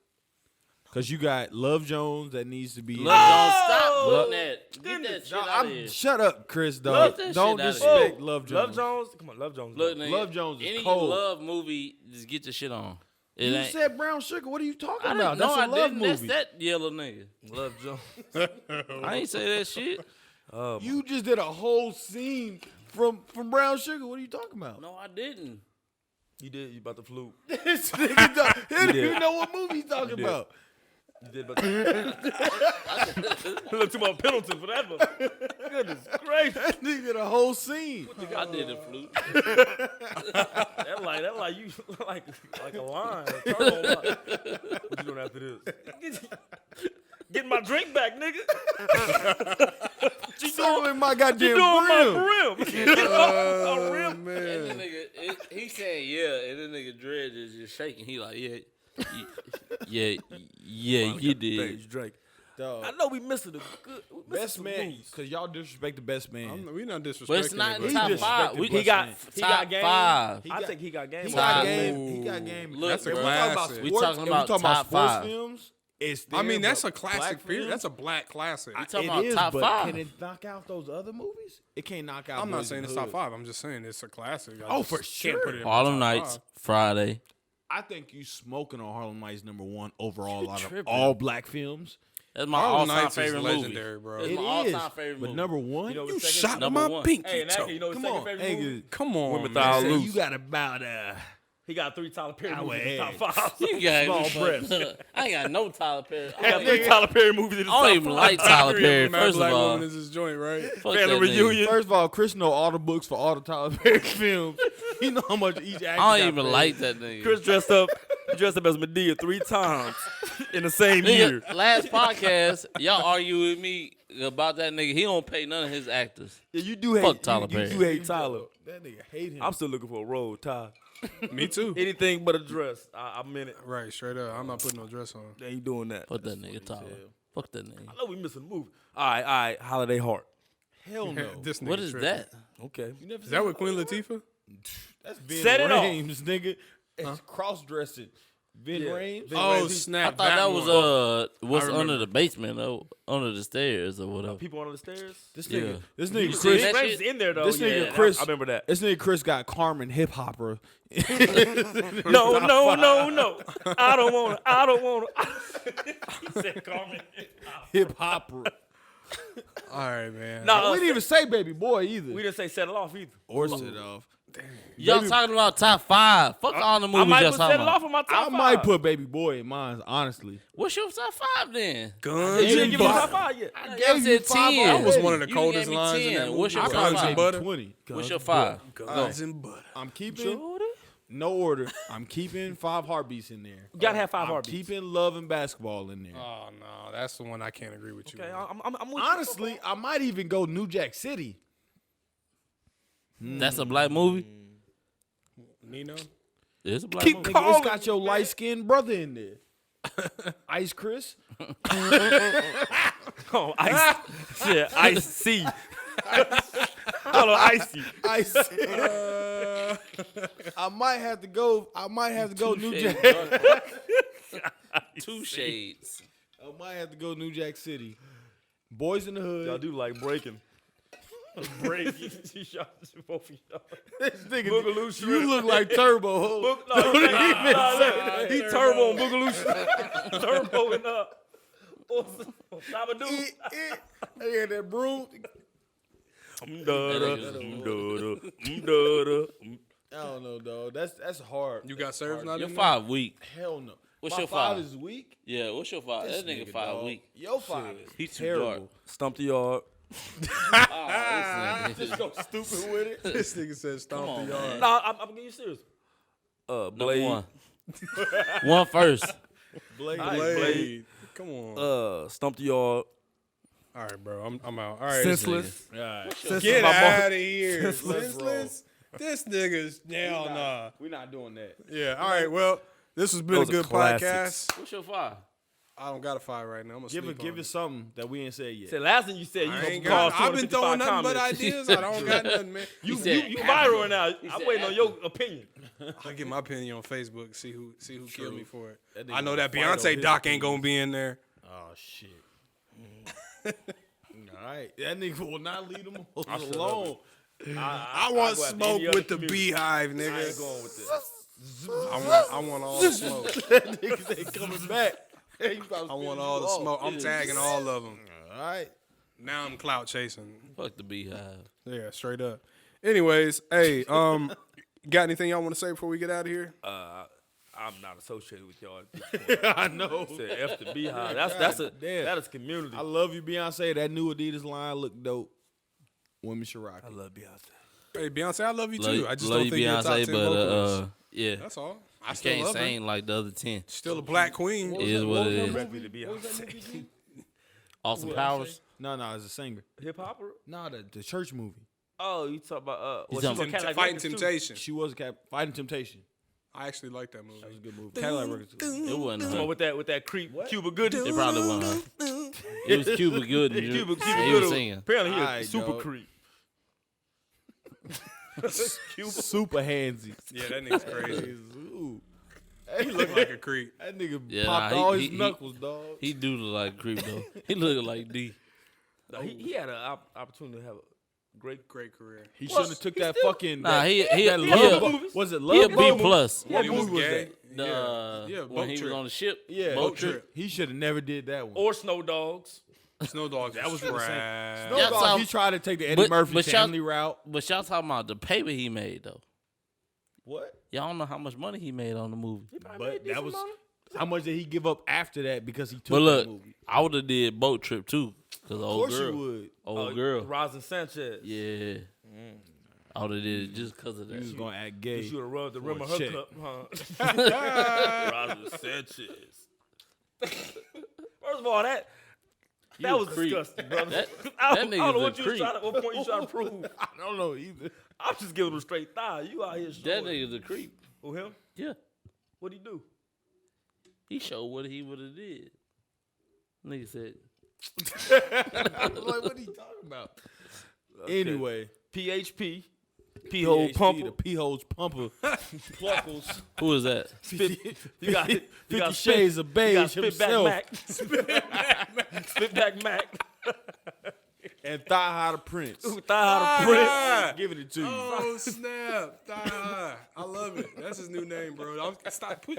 Cause you got Love Jones that needs to be. in Love there. Jones, stop putting that. Get that Goodness. shit No, out of here. shut up, Chris. Dog. Love that Don't shit outta disrespect here. Love Jones. Love Jones. Come on, Love Jones. Look, nigga, Love Jones is any cold. love movie, just get your shit on. It You ain't. said Brown Sugar. What are you talking I about? didn't know That's a I love didn't. movie. That's that yellow nigga. Love Jones. I ain't say that shit. You just did a whole scene from Brown Sugar. What are you talking about? No, I didn't. You did. You about the flute. This nigga he don't did. even know what movie he's talking did. about. You did. But look too much penalty for that one. Goodness gracious. That nigga did a whole scene. I did the flute. That like you like a line. A turtle line. What you doing after this? Getting my drink back, nigga. Circling my goddamn You doing brim. my rim? My rim. And the nigga, he saying yeah, and the nigga Dred is just shaking. He like yeah, you did. Thanks, Drake. Dog. I know we missing the good. We missing Best some man, movies. because y'all disrespect the best man. We not disrespecting. But it's not in it, the but- top He five. disrespected We Bush He got man. top game. five. He I got- think he got game. He Top- got game. He got game. Look, If we bro. talking about We sports, talking if about we talking about top sports five. films, it's I mean, there, that's but a classic. black films, That's a black classic. We talking it about is, top but five. can it knock out those other movies? It can't knock out. I'm not Boys saying in it's the top Hood. 5. I'm just saying it's a classic. I Oh, just for can't sure. put it in my Harlem top Nights, 5. Friday. I think you smoking on Harlem Nights #1 overall out of tripping. all black films. That's my Harlem all-time Nights is favorite movie. legendary, bro. That's It my is, all-time favorite but movie. #1. You know You what the shot Number my one. pinky Hey, and toe. actually, you know the Come second on, favorite hey, movie? Come on, Women man. Thou Say Loose. you got about He got 3 Tyler Perry I movies in his top would 5. You got Small breasts. I ain't got no Tyler Perry. He got 3 Tyler Perry movies in his I top don't even 5. like Tyler Perry. Mad First of Black all, Woman is his joint, right? fuck Family that Reunion. nigga. First of all, Chris know all the books for all the Tyler Perry films. He know how much each actor I got don't even paid. like that nigga. Chris dressed up as Medea 3 times in the same year. Nigga, last podcast, y'all argue with me about that nigga. He don't pay none of his actors. Yeah, you do hate Fuck Tyler you Perry. do hate Tyler. That nigga hate him. I'm still looking for a role, Ty. Me too. Anything but a dress. I'm in it. Right, straight up. I'm not putting no dress on. They ain't doing that. Fuck that nigga Tyler. Fuck that nigga. I know we missing a movie. All right. Holiday Heart. Hell no. This nigga What is tripping. that? Okay. You never Is that with Queen Latifah? That's Vin Set it off. Rames, nigga. It's cross-dressing. Vin Yeah. Rames. Vin Oh, Rames, I snap. thought that was one. what's I under remember. the basement though, under the stairs or whatever. People under the stairs. This Yeah. nigga, this You nigga seen Chris, that Rames shit? is in there though. This nigga Yeah, Chris- I remember that. this nigga Chris got Carmen hip hopper. No. I don't want to. He said Carmen. Hip hopper. All right, man. No, We didn't even say baby boy either. we didn't say set it off either. or set it off. Y'all talking about top 5? Fuck all the I movies might y'all put talking set it off about. on my I top might 5. put baby boy in mine, honestly. What's your top 5 then? Guns You didn't and give me a top butter. 5 yet. I gave you said 5 10. That was one of the You coldest gave me lines in 10. that movie. What's your I top Guns and gave you 5? butter. 20. What's your 5? Guns and butter. I'm keeping no order. I'm keeping 5 heartbeats in there. You gotta have 5 I'm heartbeats. keeping love and basketball in there. Oh no, that's the one I can't agree with you. Okay, on. I'm with Honestly, I might even go New Jack City. That's a black movie? Nino. It's a black Keep movie. Nigga, it's got your light skinned brother in there. Ice Chris. Oh, Ice. Shit, Ice C. Hello, Icy. Ice. I might have to go. New Jack. Two shades. I might have to go New Jack City. Boys in the Hood. Y'all do like breaking. Breaking. Both of y'all. This nigga, Boogaloo Shrimp. you look like Turbo. No, he Turbo and Boogaloo Shrimp. Turbo and Sabadoo. They had that broom. I don't know, dog. That's hard. You got serves not Your in 5 weak. Hell no. What's My your 5 5? is weak. Yeah, what's your 5? This That nigga 5 dog. weak. Your 5 is He's too terrible. dark. Stump the yard. Oh, this Just go stupid with it. This nigga said stomp on, the yard. man. No, I'm getting you serious. Number Blade. 1. 1 first. Blade. Blade. Come on. Stump the yard. All right, bro. I'm out. All right. Senseless. Right. Get my out of here. Senseless. Senseless. This nigga's hell nah. We're not doing that. Yeah. All right. Well, this has been a Those are good classics. podcast. What's your 5? I don't got a 5 right now. I'm gonna Give us something that we ain't said yet. Said last thing you said, you I gonna ain't call got. I've been throwing 255 nothing but comments. ideas. I don't got nothing, man. He You said viral now. He I'm said waiting on your opinion. I get my opinion on Facebook. See who killed me for it. That nigga I know that gonna fight Beyonce over doc his ain't gonna be in there. Oh shit. All right. That nigga will not leave them alone. I want go after smoke any other with the community. Beehive, I ain't nigga. going with this. I want all the smoke. That nigga ain't coming back. I want all the smoke. I'm tagging all of them. All right. Now I'm clout chasing. Fuck the Beehive. Yeah, straight up. Anyways, hey, got anything y'all want to say before we get out of here? I'm not associated with y'all. At this point. I know. Said F the Beehive. Damn. That is community. I love you, Beyonce. That new Adidas line look dope. Women should rock I it. love Beyonce. Hey, Beyonce, I love you Love, too. I just love don't you, think you're a top 10 Beyonce, but vocalist. yeah. That's all. I You still can't love her. sing like the other 10. Still a black queen. It is what it is. Directly to Beyonce. Austin Powers. No, as a singer. Hip hop? No, the church movie. Oh, you talk about He's she talking was on Cadillac Fighting Records, too. Temptation. She was Fighting Temptation. I actually like that movie. That was a good movie. Cadillac Records. It wasn't Oh, her. with that creep Cuba Gooding. It probably wasn't her. It was Cuba Gooding. Cuba He was Gooding. singing. Apparently he Alright, a super dog. creep. Super handsy. Yeah, that nigga's crazy. Ooh. He look like a creep. That nigga Yeah, popped nah, all he- his he- knuckles, dog. He do look like a creep though. He look like D. No, he had an opportunity to have a great Great career. He shouldn't have took that fucking. Nah, that, he that he love a, boat. Was it he a Love B Boat? plus. What he was movie was gay. that? Yeah, When boat he trip. was on the ship. Yeah, boat trip. He should have never did that one. or Snow Dogs. Snow Dogs. That was trash. No, Yeah, dog, so- he tried to take the Eddie Murphy y'all- family route. But y'all talking about the paper he made though. What? Y'all don't know how much money he made on the movie. But that was how much did he give up after that because he took But look, that movie? I would have did boat trip too. Cause Of old course girl, you would. old girl, Rosin Sanchez. yeah. I would have did it just cause of He was that. gonna act gay. You should have rubbed the rim For of a her check. cup, huh? Rosin Sanchez. First of all, that You a was creep. disgusting, brother. That I don't nigga's know a what creep. what point you trying to prove. I don't know either. I'm just giving him a straight thigh. You out here showing. That nigga's a creep. Who, him? Yeah, What'd he do? he showed what he would have did. Nigga said, I'm like, what are you talking about? Anyway, PHP. P-hole PHP, pumper. the P-holes pumper. Pluckles. "Who is that?" You got 50 Shades of Beige himself. Spitback Mac. And Thigh High the Prince. Thigh High the Prince. Giving it to you. Oh snap! I love it. That's his new name, bro. Stop. Put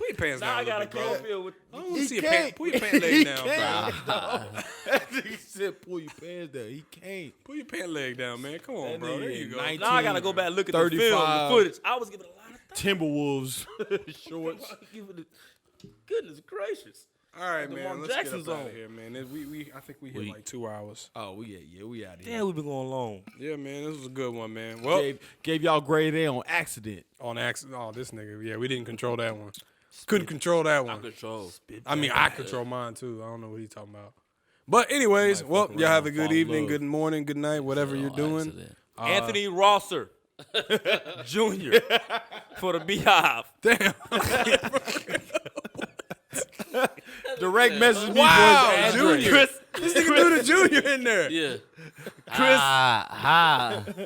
your pants Now down. I got a bro. cornfield with. I don't want to He see your can't. pants. Put your pant leg down, bro. That nigga said pull your pants down. He can't. Put your pant leg down, man. Come on, That bro. There nigga you go. 19. Now I gotta go back and look at the 35. film, the footage. I was giving a lot of Timberwolves shorts. Goodness gracious. All right, The man. Mark Let's Jackson's get up out on. of here, man. I think we hit We- like 2 hours. Oh, we out here. Damn, we've been going long. Yeah, man. This was a good one, man. Well, Gave y'all grade A on accident. on accident. Oh, this nigga. Yeah, we didn't control that one. Couldn't control that one. Control. I mean, I control mine too. I don't know what he's talking about. But anyways, well, y'all have a good evening, good morning, good night, whatever you're doing. Accident. Anthony Rosser Jr. for the Beehive. Damn. Direct message me Wow, for his address. Junior. This nigga threw the junior in there. Yeah.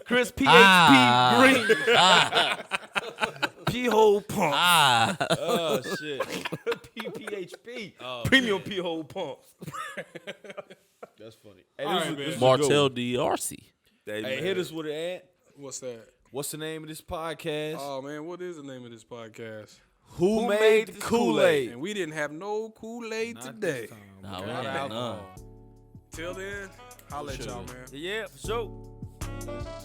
Chris PHP Green. P-hole pump. Oh shit. PPHP. Premium P-hole pump. That's funny. Hey, All right, this man. is a good Martell one. DRC. Hey, hit us with an ad. What's that? What's the name of this podcast? Oh man, what is the name of this podcast? Who made the Kool-Aid? And we didn't have no Kool-Aid Not today. this time. Nah, we Got ain't had alcohol. none. Till then, holla at y'all, man. Yeah, for sure.